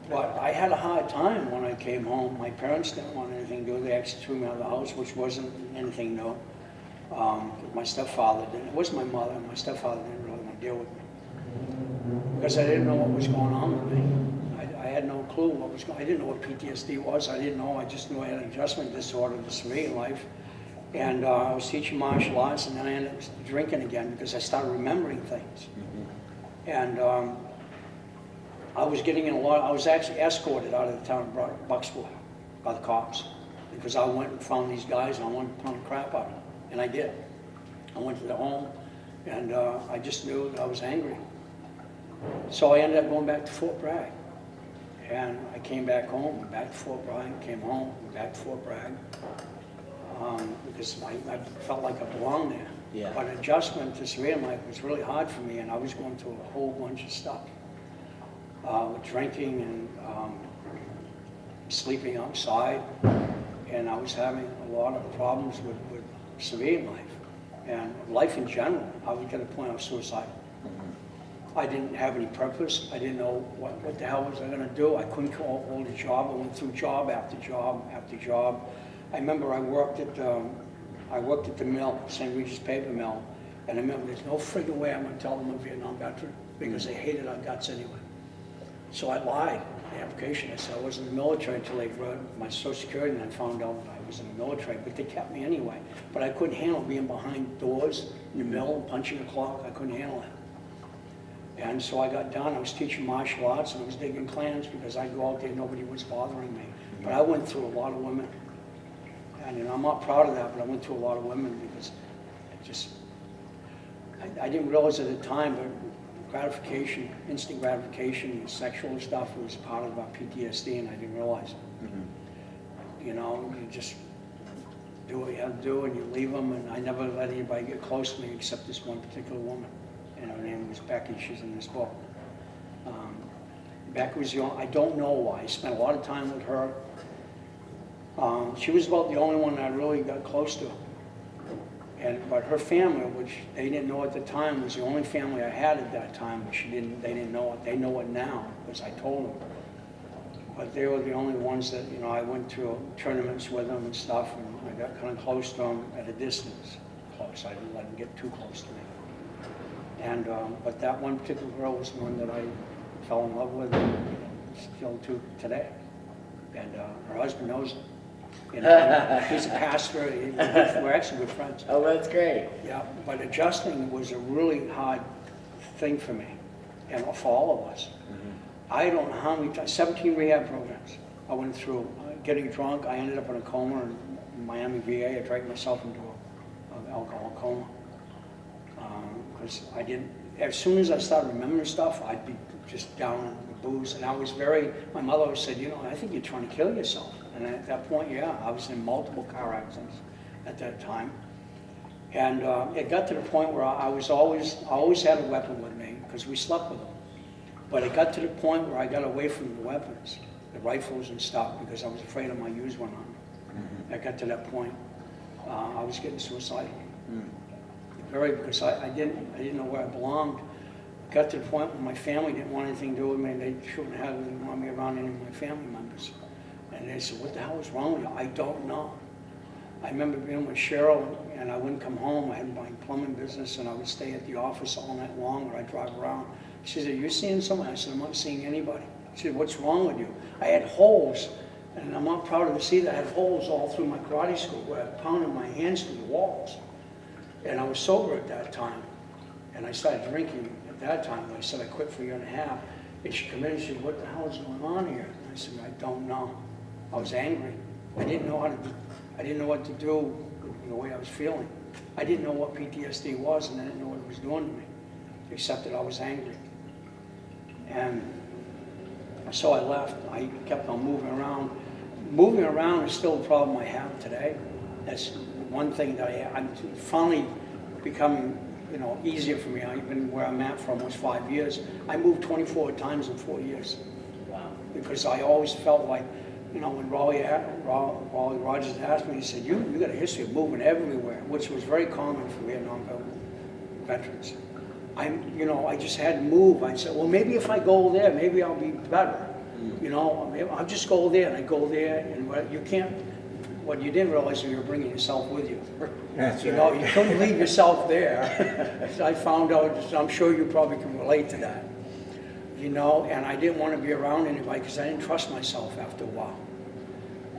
But I had a hard time when I came home. My parents didn't want anything to do. They actually threw me out of the house, which wasn't anything new. My stepfather didn't. It wasn't my mother. My stepfather didn't really want to deal with me because I didn't know what was going on with me. I had no clue what was going on. I didn't know what PTSD was. I didn't know. I just knew I had an adjustment disorder, the civilian life. And I was teaching martial arts, and then I ended up drinking again because I started remembering things. And I was getting in a lot. I was actually escorted out of the town of Bucksport by the cops because I went and found these guys and I wanted to pound the crap out of them, and I did. I went to their home, and I just knew that I was angry. So I ended up going back to Fort Bragg, and I came back home, back to Fort Bragg, came home, back to Fort Bragg, because I felt like I belonged there. Yeah. But adjustment to civilian life was really hard for me, and I was going through a whole bunch of stuff. With drinking and sleeping outside, and I was having a lot of problems with civilian life and life in general. I would get to the point of suicide. I didn't have any purpose. I didn't know what the hell was I going to do. I couldn't hold a job. I went through job after job after job. I remember I worked at the mill, St. Regis paper mill, and I remember there's no friggin' way I'm going to tell them I'm a Vietnam veteran because they hated our guts anyway. So I lied in the application. I said I wasn't in the military until they read my Social Security, and I found out that I was in the military, but they kept me anyway. But I couldn't handle being behind doors in the mill, punching a clock. I couldn't handle it. And so I got done. I was teaching martial arts, and I was digging clans because I'd go out there, nobody was bothering me. But I went through a lot of women. And you know, I'm not proud of that, but I went through a lot of women because I didn't realize at the time, but gratification, instant gratification, and sexual stuff was part of our PTSD, and I didn't realize it. You know, you just do what you have to do, and you leave them, and I never let anybody get close to me except this one particular woman, and her name was Becky. She's in this book. Becky was young. I don't know why. I spent a lot of time with her. She was about the only one I really got close to. But her family, which they didn't know at the time, was the only family I had at that time, but they didn't know it. They know it now, because I told them. But they were the only ones that, you know, I went to tournaments with them and stuff, and I got kind of close to them at a distance. Close. I didn't let them get too close to me. And, but that one particular girl was the one that I fell in love with, and still to today. And her husband knows it. You know, he's a pastor. We're actually good friends. Oh, that's great. Yeah, but adjusting was a really hard thing for me, and for all of us. I don't know how many times, 17 rehab programs I went through. Getting drunk, I ended up in a coma in Miami VA. I dragged myself into an alcohol coma. Because I didn't, as soon as I started remembering stuff, I'd be just down in the booze. And I was my mother always said, you know, I think you're trying to kill yourself. And at that point, yeah, I was in multiple car accidents at that time. And it got to the point where I always had a weapon with me because we slept with them. But it got to the point where I got away from the weapons, the rifles and stuff, because I was afraid I might use one on them. I got to that point. I was getting suicidal. Because I didn't know where I belonged. Got to the point where my family didn't want anything to do with me. They shouldn't have didn't want me around any of my family members. And they said, "What the hell is wrong with you?" I don't know. I remember being with Cheryl, and I wouldn't come home. I had my plumbing business, and I would stay at the office all night long, or I'd drive around. She said, "Are you seeing someone?" I said, "I'm not seeing anybody." She said, "What's wrong with you?" I had holes, and I'm not proud to see that. I had holes all through my karate school where I pounded my hands through the walls. And I was sober at that time, and I started drinking at that time. I said I quit for a year and a half. And she came in and she said, "What the hell is going on here?" And I said, "I don't know." I was angry. I didn't know what to do with the way I was feeling. I didn't know what PTSD was, and I didn't know what it was doing to me, except that I was angry. And so I left. I kept on moving around. Moving around is still a problem I have today. That's one thing that I'm finally becoming, easier for me. I've been where I'm at for almost 5 years. I moved 24 times in 4 years. Wow. Because I always felt like, when Raleigh Rogers asked me, he said, you got a history of moving everywhere, which was very common for Vietnam veterans. I just had to move. I said, well, maybe if I go there, maybe I'll be better. I'll just go there, and I go there, and what you didn't realize is you were bringing yourself with you. That's You right. you couldn't leave yourself there. I found out, I'm sure you probably can relate to that. And I didn't want to be around anybody because I didn't trust myself after a while.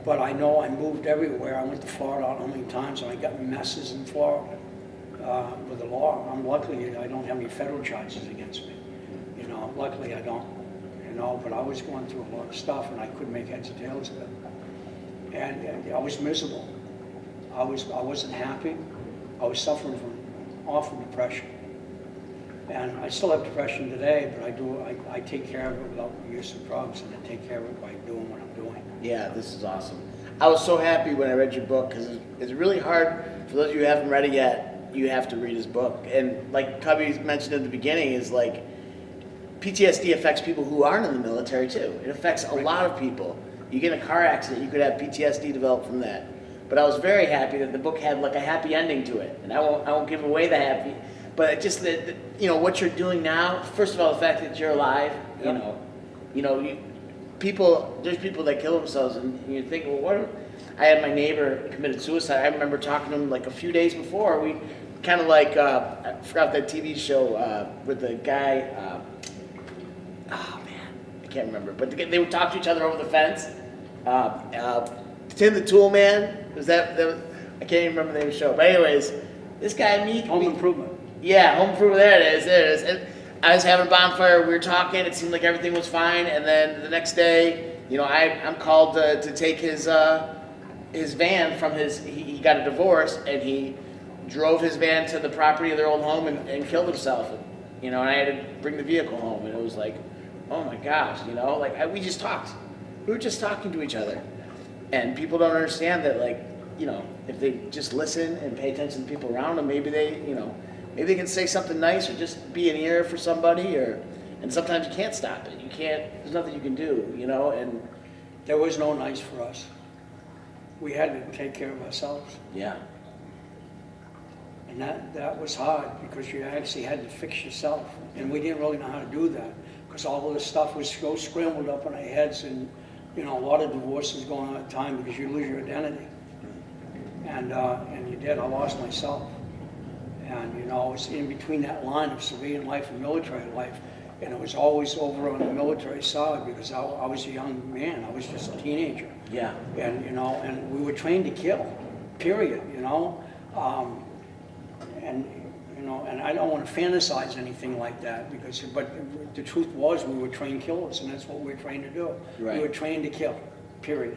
But I know I moved everywhere. I went to Florida I don't know how many times, and I got messes in Florida with the law. I'm lucky I don't have any federal charges against me. Luckily I don't. But I was going through a lot of stuff, and I couldn't make heads or tails of it. And I was miserable. I wasn't happy. I was suffering from awful depression. And I still have depression today, but I take care of it without the use of drugs, and I take care of it by doing what I'm doing. Yeah, this is awesome. I was so happy when I read your book because it's really hard. For those of you who haven't read it yet, you have to read his book. And like Cubby mentioned at the beginning, is like PTSD affects people who aren't in the military too. It affects a lot of people. You get in a car accident, you could have PTSD develop from that. But I was very happy that the book had like a happy ending to it, and I won't give away the happy. But just that what you're doing now. First of all, the fact that you're alive. Yep. There's people that kill themselves, and you think, well, what? I had my neighbor committed suicide. I remember talking to him like a few days before. We kind of like I forgot that TV show with the guy. Oh man, I can't remember. But they would talk to each other over the fence. Tim the Tool Man, was that I can't even remember the name of the show. But anyways, this guy Home Improvement. Yeah, Home Improvement. There it is. And I was having a bonfire. We were talking. It seemed like everything was fine. And then the next day, I'm called to take his van from his. He got a divorce, and he drove his van to the property of their old home and killed himself. And I had to bring the vehicle home, and it was like, oh my gosh, we just talked. We were just talking to each other. And people don't understand that, if they just listen and pay attention to people around them, maybe they can say something nice or just be an ear for somebody, and sometimes you can't stop it. There's nothing you can do, and There was no nice for us. We had to take care of ourselves. yeah. And that was hard because you actually had to fix yourself. And we didn't really know how to do that because all of this stuff was so scrambled up in our heads, and a lot of divorces going on at the time because you lose your identity. And you did. I lost myself. And, I was in between that line of civilian life and military life. And it was always over on the military side because I was a young man. I was just a teenager. Yeah. And, and we were trained to kill, period, and I don't want to fantasize anything like that but the truth was we were trained killers, and that's what we were trained to do. Right. We were trained to kill, period.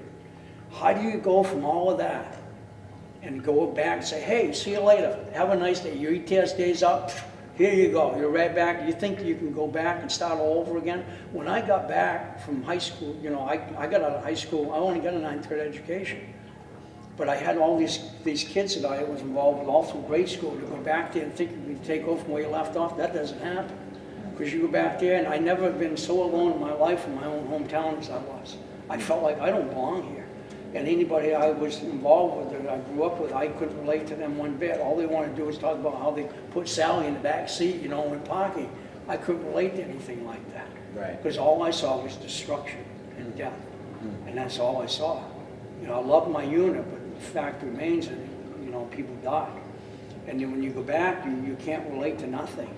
How do you go from all of that and go back and say, hey, see you later, have a nice day, your ETSD's up, here you go, you're right back. You think you can go back and start all over again? When I got back from high school, I got out of high school, I only got a 9th grade education. But I had all these kids that I was involved with all through grade school to go back there and think you could take over from where you left off. That doesn't happen. Because you go back there, and I never been so alone in my life in my own hometown as I was. I felt like I don't belong here. And anybody I was involved with that I grew up with, I couldn't relate to them one bit. All they wanted to do was talk about how they put Sally in the back seat, you know, when parking. I couldn't relate to anything like that. Right. Because all I saw was destruction and death. And that's all I saw. You know, I loved my unit, but the fact remains that, you know, people die. And then when you go back, you can't relate to nothing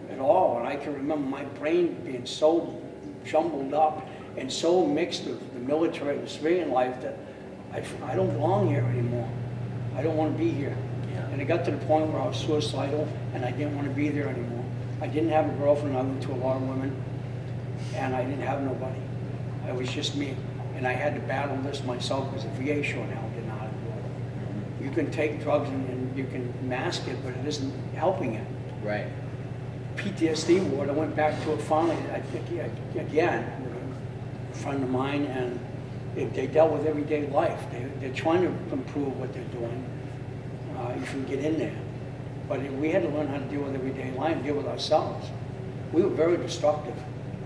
at all. And I can remember my brain being so jumbled up and so mixed with the military and the civilian life that I don't belong here anymore. I don't want to be here. Yeah. And it got to the point where I was suicidal and I didn't want to be there anymore. I didn't have a girlfriend other to a lot of women, and I didn't have nobody. It was just me. And I had to battle this myself because the VA sure now didn't know how to do it. You can take drugs and you can mask it, but it isn't helping it. Right. PTSD ward, I went back to it finally, I think, again, with a friend of mine, and they dealt with everyday life. They're trying to improve what they're doing. You can get in there. But we had to learn how to deal with everyday life, deal with ourselves. We were very destructive,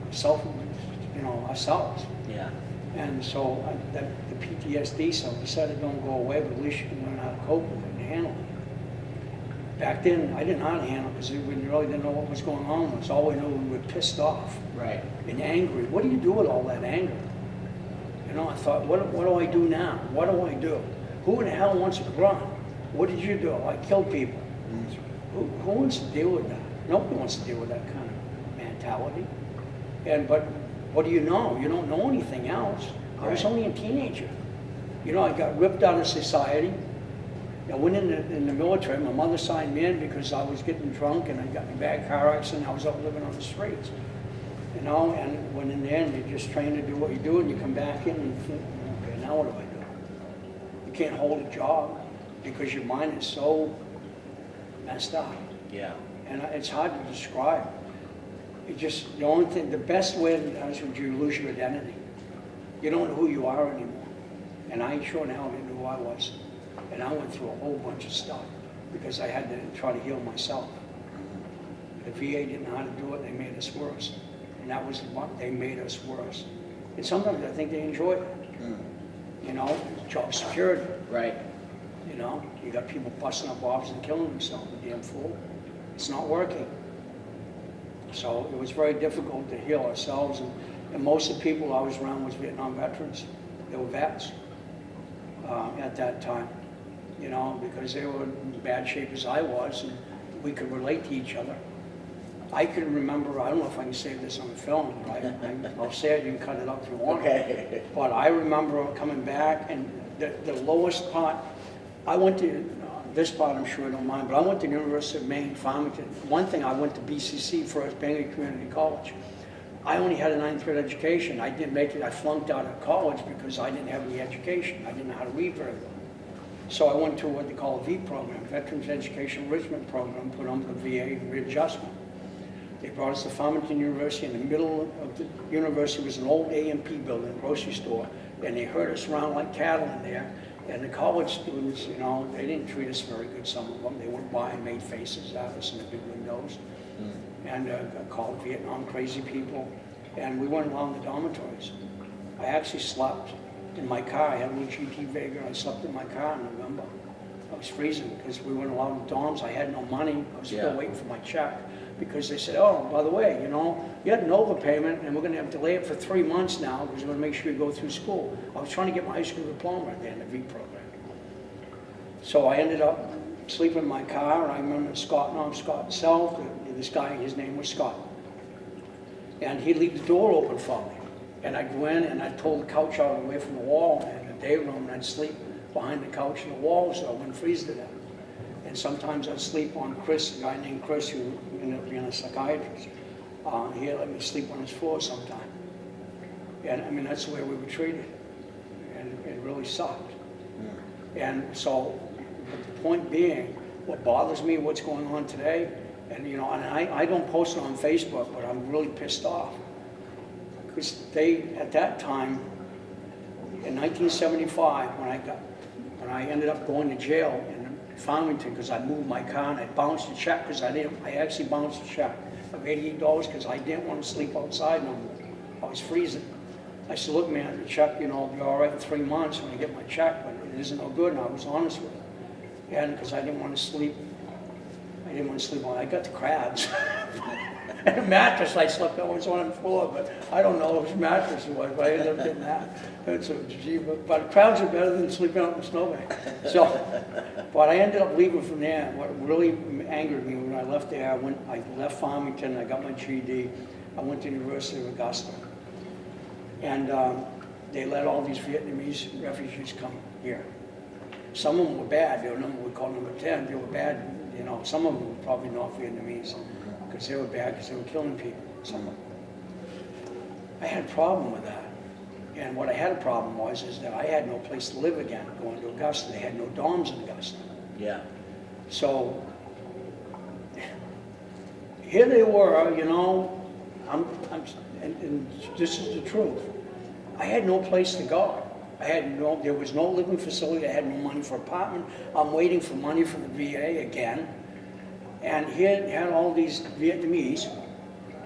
ourselves. Yeah. And so the PTSD, so we decided don't go away, but at least you can learn how to cope with it and handle it. Back then, I didn't know how to handle it because we really didn't know what was going on with us. All we knew, we were pissed off. Right. And angry. What do you do with all that anger? You know, I thought, what do I do now? What do I do? Who in the hell wants to run? What did you do? I killed people. Who wants to deal with that? Nobody wants to deal with that kind of mentality. But what do you know? You don't know anything else. I was only a teenager. You know, I got ripped out of society. I went in the military. My mother signed me in because I was getting drunk and I got in a bad car accident. I was out living on the streets. You know, and when in the end you're just trained to do what you do, and you come back in and you think, okay, now what do I do? You can't hold a job because your mind is so messed up. Yeah. And it's hard to describe. It just, the only thing, the best way to do is you lose your identity. You don't know who you are anymore. And I sure now didn't know who I was. And I went through a whole bunch of stuff because I had to try to heal myself. The VA didn't know how to do it, they made us worse. And that was what they made us worse. And sometimes I think they enjoyed it. You know, job security. Right. You know, you got people busting up offices and killing themselves, the damn fool. It's not working. So it was very difficult to heal ourselves. And most of the people I was around was Vietnam veterans. They were vets at that time, you know, because they were in bad shape as I was, and we could relate to each other. I can remember, I don't know if I can save this on film, right? I'll say it, you can cut it up if you want. Okay. But I remember coming back, and the lowest part, I went to, this part I'm sure I don't mind, but I went to the University of Maine, Farmington. One thing, I went to BCC first, Bangor Community College. I only had a 9th grade education. I didn't make it, I flunked out of college because I didn't have any education. I didn't know how to read very well. So I went to what they call a V program, Veterans Education Enrichment Program, put on the VA readjustment. They brought us to Farmington University. In the middle of the university was an old A&P building, a grocery store, and they herd us around like cattle in there. And the college students, you know, they didn't treat us very good, some of them. They went by and made faces at us in the big windows. And called Vietnam crazy people. And we weren't allowed in the dormitories. I actually slept in my car. I had a little GT Vega. I slept in my car in November. I was freezing because we weren't allowed in dorms. I had no money. I was still waiting for my check because they said, oh, by the way, you know, you had an overpayment and we're going to have to delay it for 3 months now because we're going to make sure you go through school. I was trying to get my high school diploma at the end of the V program. So I ended up sleeping in my car, and I remember Scott himself, this guy, his name was Scott. And he'd leave the door open for me. And I'd go in and I'd pull the couch out away from the wall in the day room, and I'd sleep behind the couch and the wall so I wouldn't freeze to death. And sometimes I'd sleep on Chris, a guy named Chris, who ended up being a psychiatrist. He'd let me sleep on his floor sometime. And I mean, that's the way we were treated. And it really sucked. And so, but the point being, what bothers me, what's going on today, and you know, and I don't post it on Facebook, but I'm really pissed off. Because they, at that time, in 1975, when when I ended up going to jail in Farmington because I moved my car and I bounced a check because I actually bounced a check of $88 because I didn't want to sleep outside no more. I was freezing. I said, look man, the check, you know, I'll be all right in 3 months when I get my check, but it isn't no good, and I was honest with him. And because I didn't want to sleep, I got the crabs. And a mattress, I slept on was on the floor, but I don't know which mattress it was, but I ended up getting that. But crabs are better than sleeping out in the snowbank. So, but I ended up leaving from there. What really angered me when I left there, I left Farmington, I got my GED, I went to the University of Augusta. And they let all these Vietnamese refugees come here. Some of them were bad, they were we called number 10, they were bad, you know, some of them were probably not Vietnamese, because they were bad, because they were killing people, some of them. I had a problem with that. And what I had a problem is that I had no place to live again going to Augusta. They had no dorms in Augusta. Yeah. So, here they were, you know, and this is the truth. I had no place to go. There was no living facility. I had no money for apartment. I'm waiting for money from the VA again. And here you had all these Vietnamese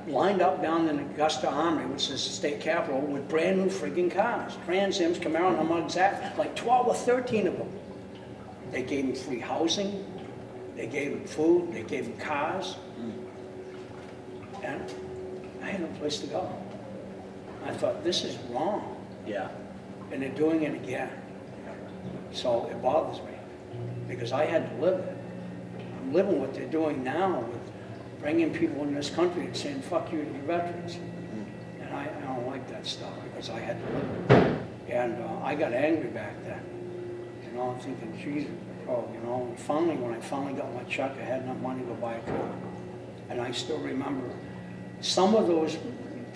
lined up down in Augusta Armory, which is the state capitol, with brand new friggin' cars. Trans Am's, Camaro, I'm not exact, like 12 or 13 of them. They gave me free housing. They gave them food. They gave them cars. And I had no place to go. I thought, this is wrong. Yeah. And they're doing it again. So it bothers me because I had to live it. I'm living what they're doing now with bringing people in this country and saying, fuck you to the veterans. And I don't like that stuff because I had to live it. And I got angry back then. You know, I'm thinking, Jesus, oh, you know, and finally, when I finally got my check, I had enough money to buy a car. And I still remember some of those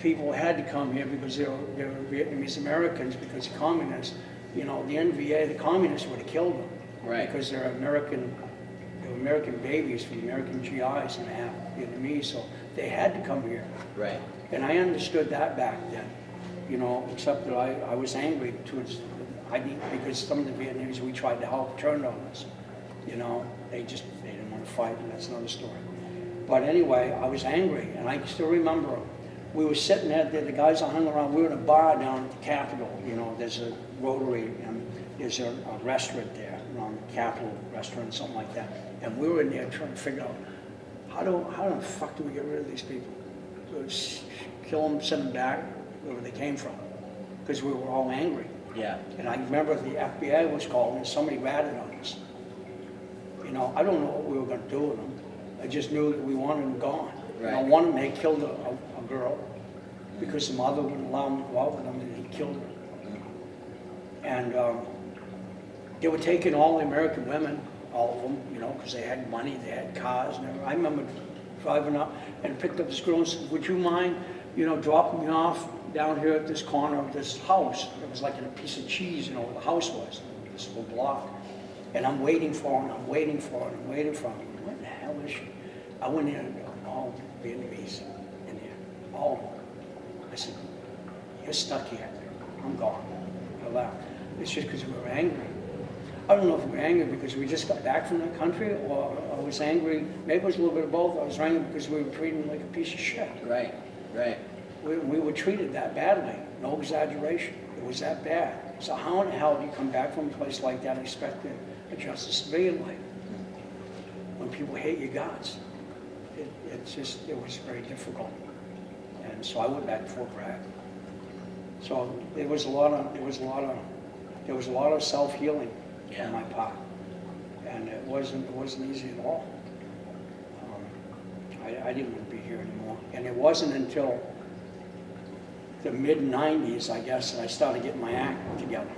people had to come here because they were Vietnamese Americans, because the communists, you know, the NVA, the communists would have killed them. Right. Because they're American babies from American GIs and half Vietnamese, so they had to come here. Right. And I understood that back then, you know, except that I was angry because some of the Vietnamese we tried to help turned on us. You know, they didn't want to fight, and that's another story. But anyway, I was angry, and I still remember we were sitting there, the guys that hung around, we were in a bar down at the Capitol, you know, there's a Rotary, and there's a restaurant there, around the Capitol restaurant, something like that. And we were in there trying to figure out, how the fuck do we get rid of these people? So kill them, send them back, wherever they came from, because we were all angry. Yeah. And I remember the FBI was called and somebody ratted on us. You know, I don't know what we were going to do with them. I just knew that we wanted them gone. Right. You know, one of them, they killed a girl because the mother wouldn't allow them to go out with them, and he killed her. And they were taking all the American women, all of them, you know, because they had money, they had cars and everything. I remember driving up and picked up this girl and said, would you mind, you know, dropping me off down here at this corner of this house? It was like in a piece of cheese, you know, where the house was, this little block. And I'm waiting for her, and I'm waiting for her, and I'm waiting for her. What the hell is she? I went in and all Vietnamese in there, all of them. I said, you're stuck here. I'm gone. I left. It's just because we were angry. I don't know if we were angry because we just got back from that country, or I was angry, maybe it was a little bit of both. I was angry because we were treated like a piece of shit. Right, right. We were treated that badly, no exaggeration. It was that bad. So how in the hell do you come back from a place like that and expect to adjust a civilian life when people hate your guts? It was very difficult. And so I went back to Fort Bragg. So there was a lot of self-healing on my part, and it wasn't easy at all. I didn't want to be here anymore, and it wasn't until the mid-90s, I guess, that I started getting my act together.